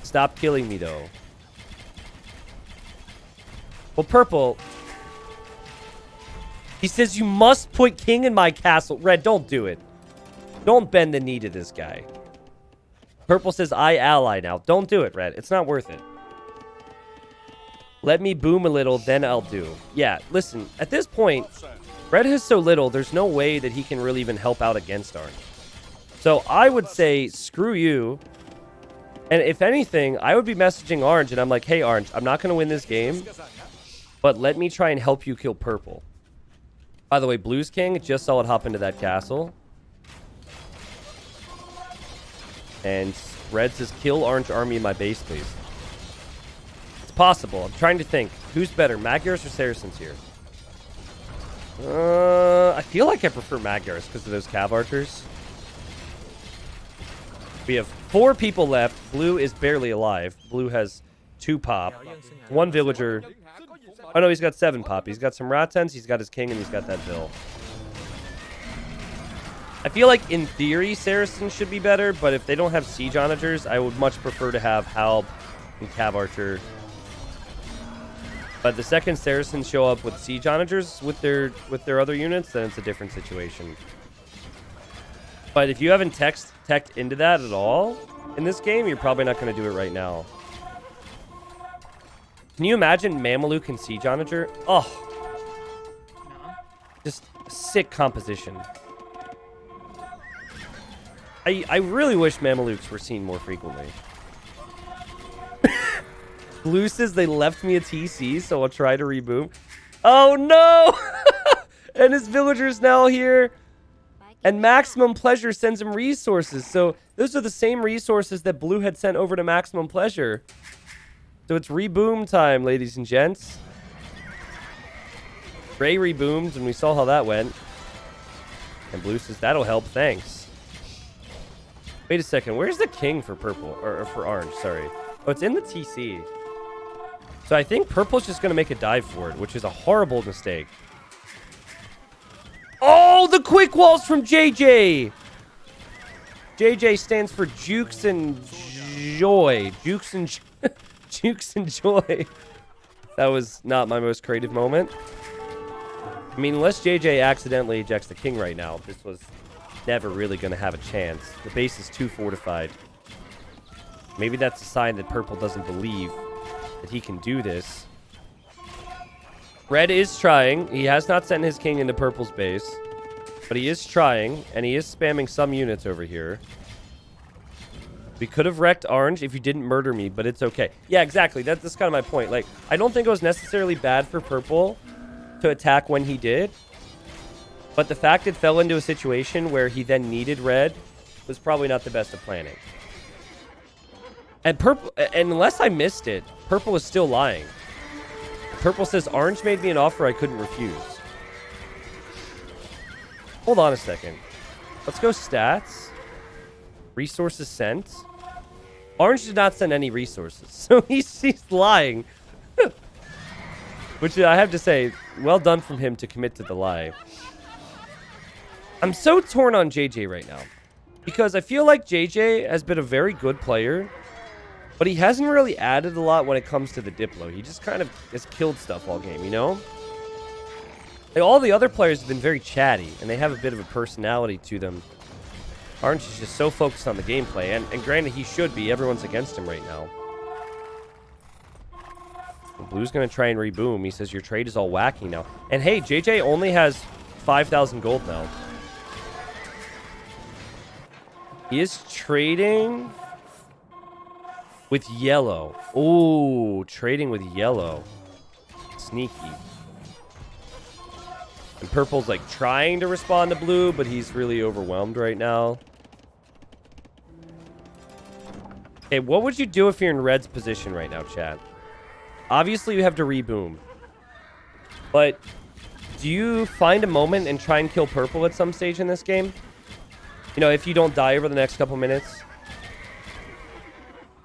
Stop killing me, though." Well, Purple... He says, "You must put king in my castle." Red, don't do it. Don't bend the knee to this guy. Purple says, "I ally now." Don't do it, Red. It's not worth it. Let me boom a little, then I'll do. Yeah, listen. At this point, Red has so little, there's no way that he can really even help out against Orange. So I would say, screw you. And if anything, I would be messaging Orange, and I'm like, "Hey, Orange, I'm not going to win this game, but let me try and help you kill Purple." By the way, Blue's king just saw it hop into that castle. And Red says, "Kill Orange army in my base, please." It's possible. I'm trying to think. Who's better, Magyars or Saracens here? I feel like I prefer Magyars because of those cav archers. We have 4 people left. Blue is barely alive. Blue has 2 pop. 1 villager. Oh, no, he's got 7 pop. He's got some Ratens, he's got his king, and he's got that Bill. I feel like, in theory, Saracens should be better, but if they don't have siege onagers, I would much prefer to have Halb and cav archer. But the second Saracens show up with siege onagers with their other units, then it's a different situation. But if you haven't teched into that at all in this game, you're probably not going to do it right now. Can you imagine Mameluke and siege onager? Oh, just sick composition. I really wish Mamelukes were seen more frequently. Blue says they left me a TC, so I'll try to reboot. Oh no! And his villager's now here. And MaximumPleasure sends him resources. So those are the same resources that Blue had sent over to MaximumPleasure. So it's reboom time, ladies and gents. Gray reboomed, and we saw how that went. And Blue says, "That'll help, thanks." Wait a second, where's the king for purple? Or for orange, sorry. Oh, it's in the TC. So I think purple's just going to make a dive for it, which is a horrible mistake. Oh, the quick walls from JJ! JJ stands for Jukes and Joy. Jukes and Joy. That was not my most creative moment. I mean, unless JJ accidentally ejects the king right now, this was never really going to have a chance. The base is too fortified. Maybe that's a sign that purple doesn't believe that he can do this. Red is trying. He has not sent his king into purple's base, but he is trying, and he is spamming some units over here. We could have wrecked orange if you didn't murder me, but it's okay. Yeah, exactly. That's kind of my point. Like, I don't think it was necessarily bad for purple to attack when he did, but the fact it fell into a situation where he then needed red was probably not the best of planning. And purple, and unless I missed it, purple is still lying. Purple says, "Orange made me an offer I couldn't refuse." Hold on a second. Let's go stats. Resources sent. Orange did not send any resources, so he's lying. Which I have to say, well done from him to commit to the lie. I'm so torn on JJ right now. Because I feel like JJ has been a very good player, but he hasn't really added a lot when it comes to the Diplo. He just kind of has killed stuff all game, you know? Like, all the other players have been very chatty, and they have a bit of a personality to them. Orange is just so focused on the gameplay, and granted, he should be. Everyone's against him right now. Blue's going to try and reboom. He says, your trade is all wacky now. And hey, JJ only has 5,000 gold now. He is trading with yellow. Ooh, trading with yellow. Sneaky. And purple's like trying to respond to blue, but he's really overwhelmed right now. Okay, what would you do if you're in red's position right now, chat? Obviously, you have to reboom. But do you find a moment and try and kill purple at some stage in this game? You know, if you don't die over the next couple minutes.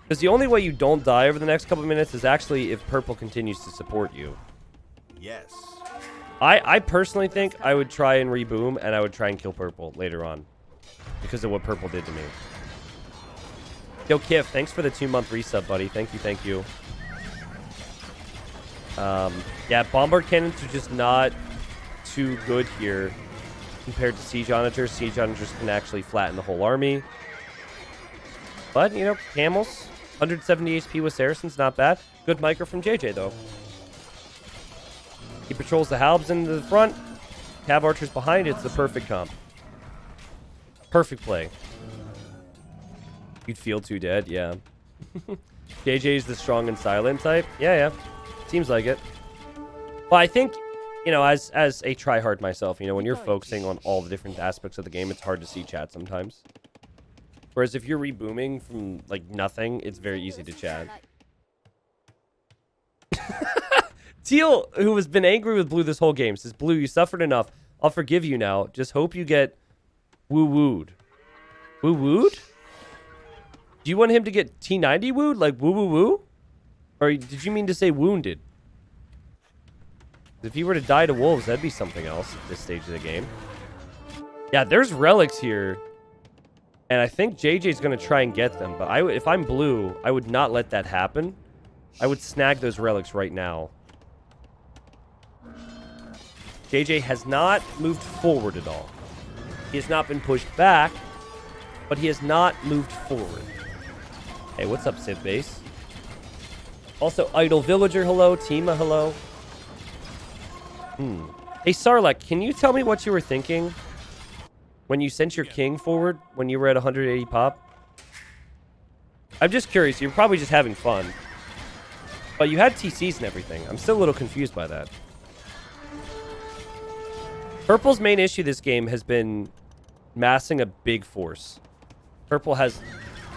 Because the only way you don't die over the next couple minutes is actually if purple continues to support you. Yes. I personally think I would try and reboom, and I would try and kill purple later on. Because of what purple did to me. Yo, Kif, thanks for the 2-month resub, buddy. Thank you, thank you. Yeah, bombard cannons are just not too good here compared to siege onagers. Siege onagers can actually flatten the whole army. But, you know, camels, 170 HP with Saracens, not bad. Good micro from JJ, though. He patrols the halbs into the front. Cav archers behind. It's the perfect comp. Perfect play. You'd feel too dead, yeah. JJ's the strong and silent type. Yeah. Seems like it. Well, I think, you know, as a tryhard myself, you know, when you're focusing on all the different aspects of the game, it's hard to see chat sometimes. Whereas if you're rebooming from, like, nothing, it's very easy to chat. Teal, who has been angry with Blue this whole game, says, Blue, you suffered enough. I'll forgive you now. Just hope you get woo-wooed. Woo-wooed? Do you want him to get T90 wooed? Like woo-woo-woo? Or did you mean to say wounded? If he were to die to wolves, that'd be something else at this stage of the game. Yeah, there's relics here. And I think JJ's going to try and get them. But if I'm blue, I would not let that happen. I would snag those relics right now. JJ has not moved forward at all. He has not been pushed back, but he has not moved forward. Hey, what's up, Civ Base? Also, Idle Villager, hello. Tima, hello. Hey, Sarlacc, can you tell me what you were thinking when you sent your king forward when you were at 180 pop? I'm just curious. You're probably just having fun. But you had TCs and everything. I'm still a little confused by that. Purple's main issue this game has been massing a big force. Purple has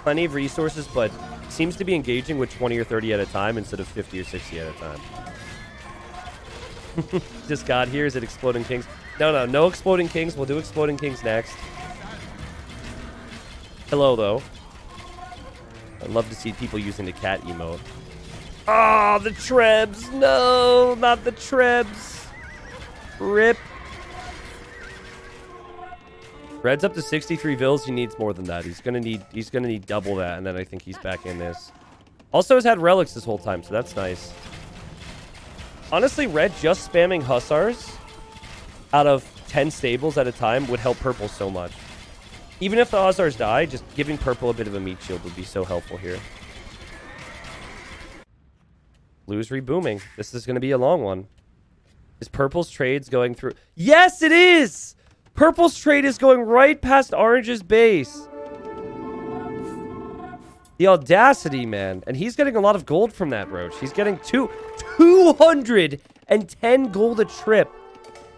plenty of resources, but seems to be engaging with 20 or 30 at a time instead of 50 or 60 at a time. Just got here. Is it Exploding Kings? No Exploding Kings. We'll do Exploding Kings next. Hello, though. I'd love to see people using the cat emote. Ah, the Trebs. No, not the Trebs. Rip. Red's up to 63 vills. He needs more than that. He's gonna need double that, and then I think he's back in this. Also has had relics this whole time, so that's nice. Honestly, Red just spamming Hussars out of 10 stables at a time would help Purple so much. Even if the Hussars die, just giving Purple a bit of a meat shield would be so helpful here. Blue's rebooming. This is going to be a long one. Is Purple's trades going through? Yes, it is! Purple's trade is going right past Orange's base. The audacity, man. And he's getting a lot of gold from that, Roach. He's getting 210 gold a trip.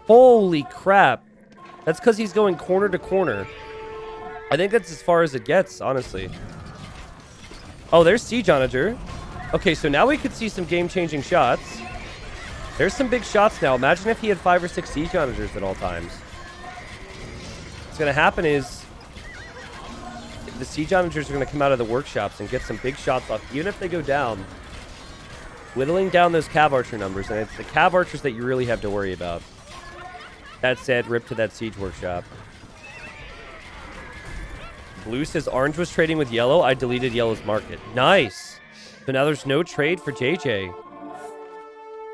Holy crap. That's because he's going corner to corner. I think that's as far as it gets, honestly. Oh, there's Siege Onager. Okay, so now we could see some game-changing shots. There's some big shots now. Imagine if he had 5 or 6 Siege Onagers at all times. what's going to happen is the siege onagers are going to come out of the workshops and get some big shots off, even if they go down, whittling down those cav archer numbers. And it's the cav archers that you really have to worry about. That said, rip to that siege workshop. Blue says orange was trading with yellow. I deleted yellow's market. Nice. So now there's no trade for JJ.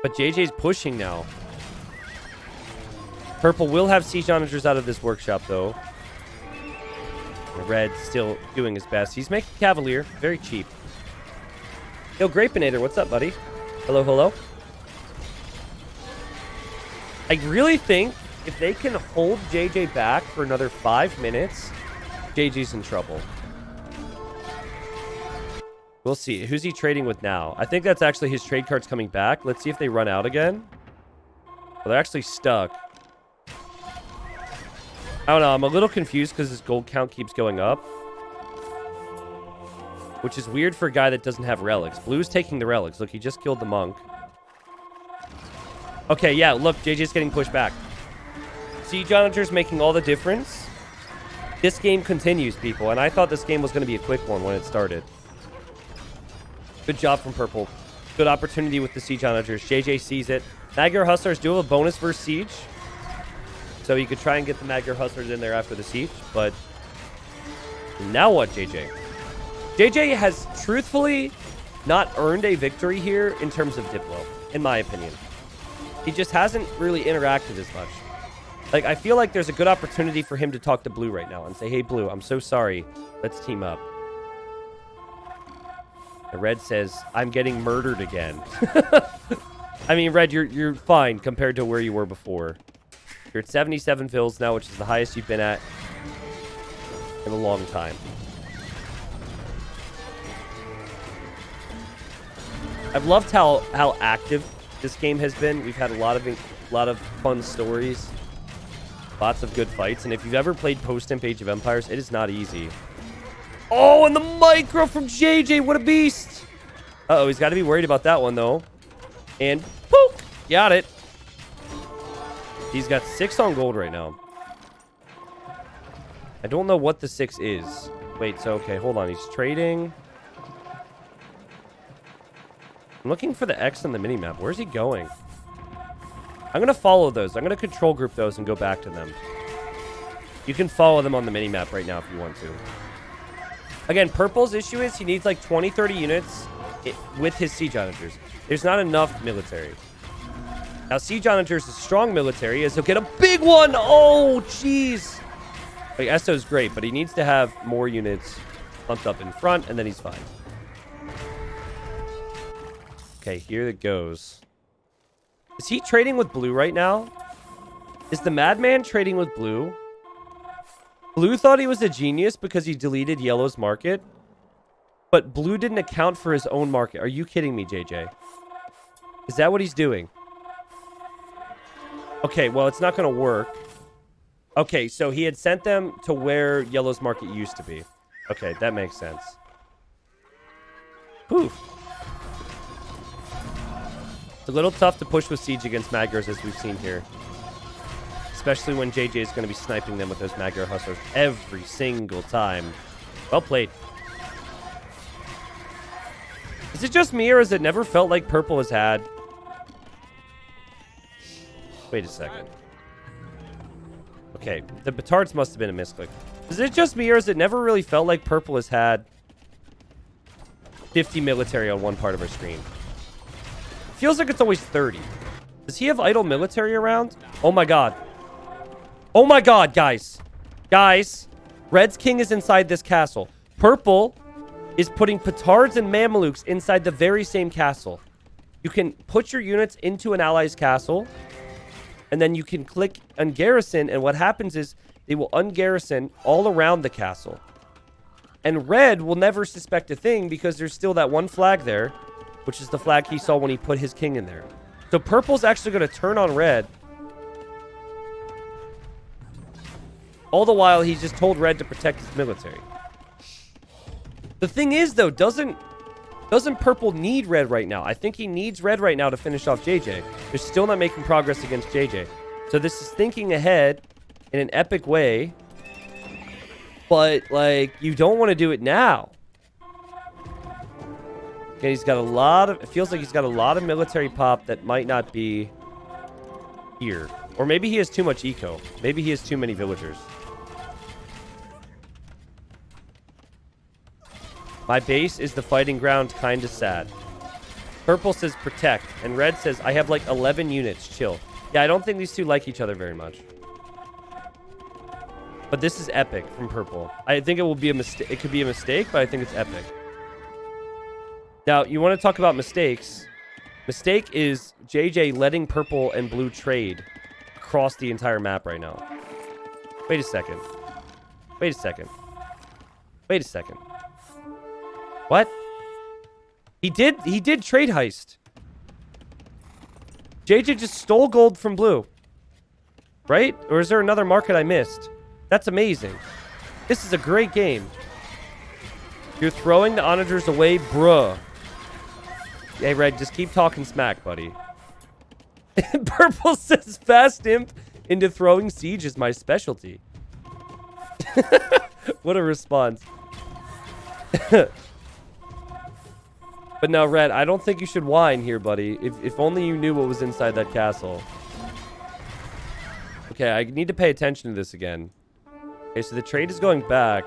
But JJ's pushing now. Purple will have siege onagers out of this workshop, though. Red still doing his best. He's making Cavalier. Very cheap. Yo, Grapinator, what's up, buddy? Hello, hello. I really think if they can hold JJ back for another 5 minutes, JJ's in trouble. We'll see. Who's he trading with now? I think that's actually his trade cards coming back. Let's see if they run out again. Well, they're actually stuck. I don't know. I'm a little confused because his gold count keeps going up. Which is weird for a guy that doesn't have relics. Blue's taking the relics. Look, he just killed the monk. Okay, yeah, look. JJ's getting pushed back. Siege Onager's making all the difference. This game continues, people. And I thought this game was going to be a quick one when it started. Good job from Purple. Good opportunity with the Siege Onagers. JJ sees it. Magyar Hustlers do have a bonus versus Siege. So you could try and get the Magyar Hustlers in there after the Siege. But now what, JJ? JJ has truthfully not earned a victory here in terms of Diplo, in my opinion. He just hasn't really interacted as much. Like, I feel like there's a good opportunity for him to talk to Blue right now and say, hey, Blue, I'm so sorry. Let's team up. The Red says, I'm getting murdered again. I mean, Red, you're fine compared to where you were before. You're at 77 fills now, which is the highest you've been at in a long time. I've loved how active this game has been. We've had a lot of fun stories. Lots of good fights. And if you've ever played post-Imp Age of Empires, it is not easy. Oh, and the micro from JJ. What a beast. Uh-oh, he's got to be worried about that one, though. And poke. Got it. He's got 6 on gold right now. I don't know what the 6 is. Wait, so, okay, hold on. He's trading. I'm looking for the X on the minimap. Where's he going? I'm going to follow those. I'm going to control group those and go back to them. You can follow them on the minimap right now if you want to. Again, Purple's issue is he needs like 20, 30 units with his Siege Onagers. There's not enough military. Now, Siege Onagers is strong military as he'll get a big one. Oh, jeez. Like, Esso's great, but he needs to have more units pumped up in front, and then he's fine. Okay, here it goes. Is he trading with Blue right now? Is the Madman trading with Blue? Blue thought he was a genius because he deleted Yellow's market. But Blue didn't account for his own market. Are you kidding me, JJ? Is that what he's doing? Okay, well, it's not going to work. Okay, so he had sent them to where Yellow's market used to be. Okay, that makes sense. Whew. It's a little tough to push with Siege against Magyars, as we've seen here. Especially when JJ is going to be sniping them with those Magyar Hustlers every single time. Well played. Is it just me, or has it never felt like Purple has had... Wait a second. Okay, the Batards must have been a misclick. Is it just me, or has it never really felt like Purple has had 50 military on one part of our screen? Feels like it's always 30. Does he have idle military around? Oh my god. Oh my god, guys. Guys, Red's king is inside this castle. Purple is putting Petards and Mamelukes inside the very same castle. You can put your units into an ally's castle, and then you can click ungarrison, and what happens is they will ungarrison all around the castle. And Red will never suspect a thing because there's still that one flag there, which is the flag he saw when he put his king in there. So Purple's actually going to turn on Red. All the while, he's just told Red to protect his military. The thing is, though, doesn't Purple need Red right now? I think he needs Red right now to finish off JJ. They're still not making progress against JJ. So this is thinking ahead in an epic way. But, like, you don't want to do it now. Okay, he's got a lot of... It feels like he's got a lot of military pop that might not be here. Or maybe he has too much eco. Maybe he has too many villagers. My base is the fighting ground, kinda sad. Purple says protect, and red says I have like 11 units, chill. Yeah, I don't think these two like each other very much. But this is epic from purple. I think it will be a mistake. It could be a mistake, but I think it's epic. Now, you want to talk about mistakes. Mistake is JJ letting purple and blue trade across the entire map right now. Wait a second. Wait a second. Wait a second. What? He did trade heist. JJ just stole gold from blue. Right? Or is there another market I missed? That's amazing. This is a great game. You're throwing the onagers away, bruh. Hey, Red, just keep talking smack, buddy. Purple says fast imp into throwing siege is my specialty. What a response. But now, Red, I don't think you should whine here, buddy. If only you knew what was inside that castle. Okay, I need to pay attention to this again. Okay, so the trade is going back.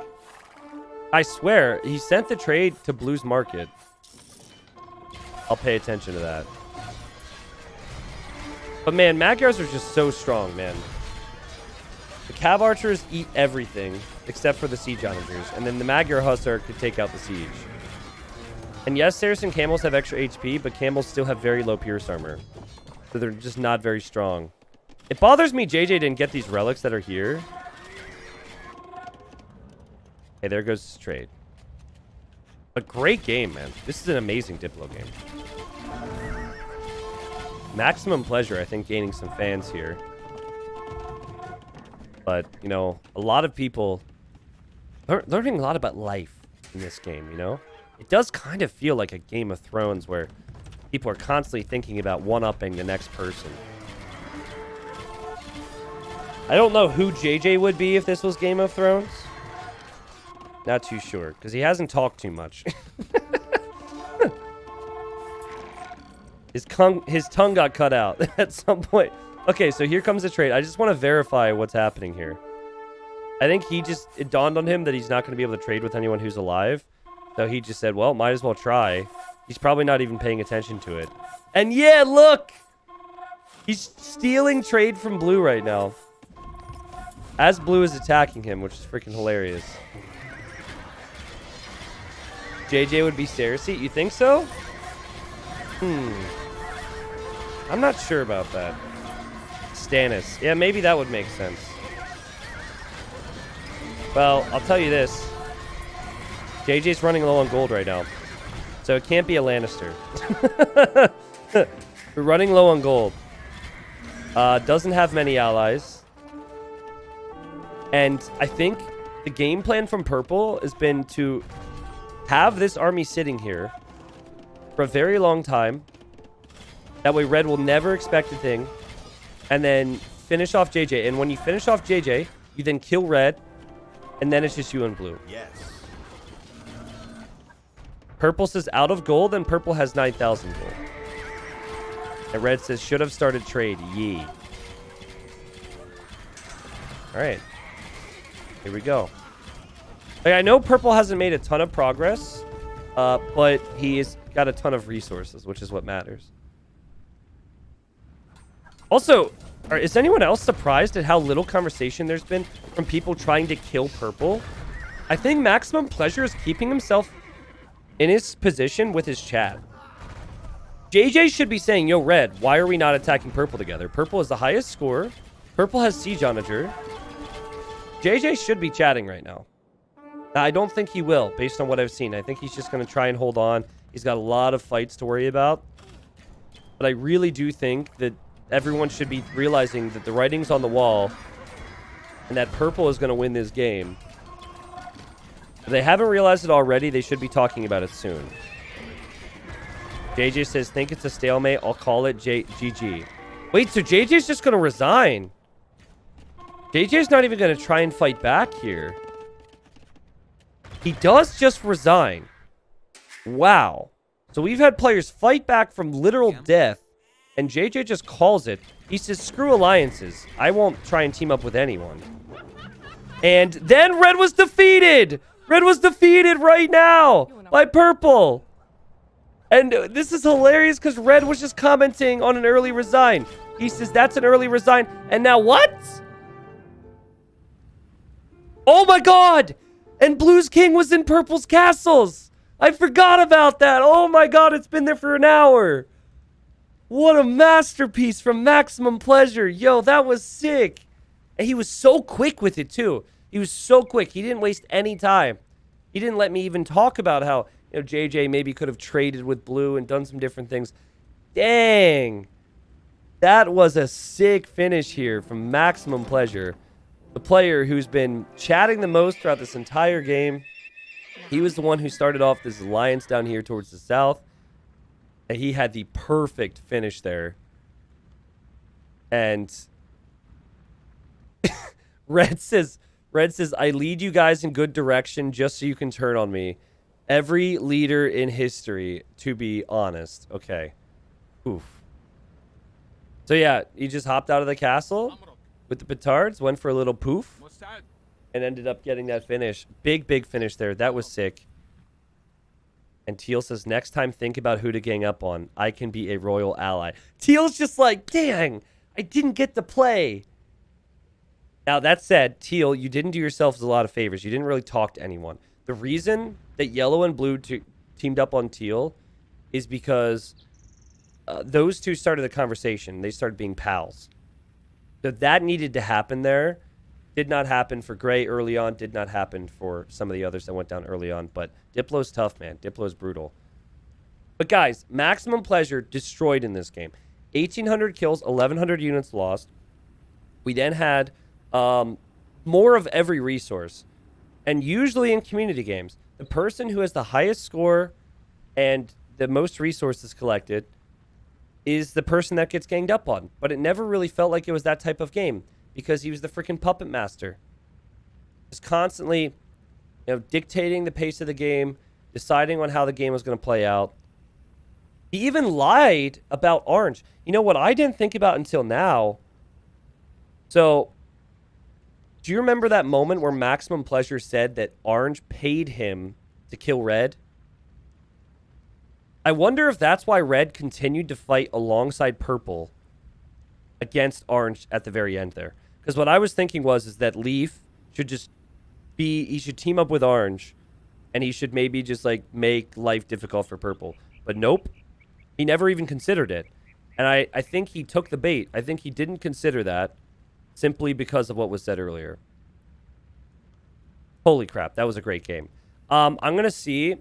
I swear, he sent the trade to Blue's market. I'll pay attention to that. But man, Magyars are just so strong, man. The Cav Archers eat everything except for the Siege Onagers. And then the Magyar Hussar could take out the Siege. And yes, Saracen Camels have extra HP, but Camels still have very low Pierce Armor. So they're just not very strong. It bothers me JJ didn't get these relics that are here. Hey, there goes this trade. A great game, man. This is an amazing Diplo game. Maximum Pleasure, I think, gaining some fans here. But, you know, a lot of people learning a lot about life in this game, you know? It does kind of feel like a Game of Thrones where people are constantly thinking about one-upping the next person. I don't know who JJ would be if this was Game of Thrones. Not too sure, because he hasn't talked too much. His tongue got cut out at some point. Okay, so here comes the trade. I just want to verify what's happening here. I think it dawned on him that he's not going to be able to trade with anyone who's alive. So he just said, well, might as well try. He's probably not even paying attention to it. And yeah, look! He's stealing trade from Blue right now. As Blue is attacking him, which is freaking hilarious. JJ would be Cersei? You think so? I'm not sure about that. Stannis. Yeah, maybe that would make sense. Well, I'll tell you this. JJ's running low on gold right now. So it can't be a Lannister. We're running low on gold. Doesn't have many allies. And I think the game plan from Purple has been to have this army sitting here for a very long time. That way Red will never expect a thing. And then finish off JJ. And when you finish off JJ, you then kill Red. And then it's just you and Blue. Yes. Purple says out of gold, and Purple has 9,000 gold. And Red says should have started trade. Yee. All right. Here we go. Like, I know Purple hasn't made a ton of progress, but he's got a ton of resources, which is what matters. Also, is anyone else surprised at how little conversation there's been from people trying to kill Purple? I think Maximum Pleasure is keeping himself in his position with his chat. JJ should be saying, yo, Red, why are we not attacking Purple together? Purple is the highest score. Purple has Siege Onager. JJ should be chatting right now. I don't think he will, based on what I've seen. I think he's just going to try and hold on. He's got a lot of fights to worry about. But I really do think that everyone should be realizing that the writing's on the wall and that Purple is going to win this game. If they haven't realized it already, they should be talking about it soon. JJ says, think it's a stalemate. I'll call it GG. Wait, so JJ's just going to resign? JJ's not even going to try and fight back here. He does just resign. Wow. So we've had players fight back from literal death, and JJ just calls it. He says, screw alliances. I won't try and team up with anyone. And then Red was defeated. Red was defeated right now by Purple. And this is hilarious because Red was just commenting on an early resign. He says, that's an early resign. And now what? Oh my God. And Blue's King was in Purple's castles. I forgot about that. Oh my God, it's been there for an hour. What a masterpiece from MaximumPleasure. Yo, that was sick. And he was so quick with it too. He was so quick. He didn't waste any time. He didn't let me even talk about how, you know, JJ maybe could have traded with Blue and done some different things. Dang. That was a sick finish here from MaximumPleasure. The player who's been chatting the most throughout this entire game. He was the one who started off this alliance down here towards the south. And he had the perfect finish there. And Red says, I lead you guys in good direction just so you can turn on me. Every leader in history, to be honest. Okay. Oof. So yeah, he just hopped out of the castle with the petards, went for a little poof, and ended up getting that finish. Big finish there. That was sick. And Teal says, next time think about who to gang up on. I can be a royal ally. Teal's just like, dang, I didn't get to play. Now, that said, Teal, you didn't do yourselves a lot of favors. You didn't really talk to anyone. The reason that Yellow and Blue teamed up on Teal is because those two started the conversation. They started being pals. So that needed to happen there. Did not happen for Gray early on. Did not happen for some of the others that went down early on. But Diplo's tough, man. Diplo's brutal. But guys, MaximumPleasure destroyed in this game. 1,800 kills, 1,100 units lost. We then had more of every resource. And usually in community games, the person who has the highest score and the most resources collected is the person that gets ganged up on. But it never really felt like it was that type of game because he was the freaking puppet master. Just constantly, you know, dictating the pace of the game, deciding on how the game was going to play out. He even lied about Orange. You know what I didn't think about until now? So, do you remember that moment where MaximumPleasure said that Orange paid him to kill Red? I wonder if that's why Red continued to fight alongside Purple against Orange at the very end there. Because what I was thinking is that Leaf should just he should team up with Orange and he should maybe just like make life difficult for Purple. But nope. He never even considered it. And I think he took the bait. I think he didn't consider that simply because of what was said earlier. Holy crap. That was a great game. I'm going to see.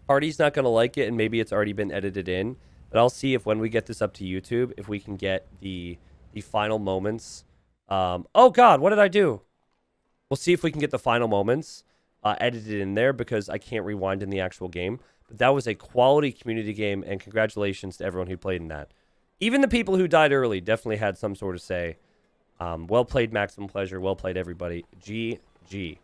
Party's not going to like it, and maybe it's already been edited in. But I'll see if when we get this up to YouTube, if we can get the final moments. Oh, God. What did I do? We'll see if we can get the final moments edited in there because I can't rewind in the actual game. But that was a quality community game, and congratulations to everyone who played in that. Even the people who died early definitely had some sort of say. Well played, MaximumPleasure. Well played, everybody. GG.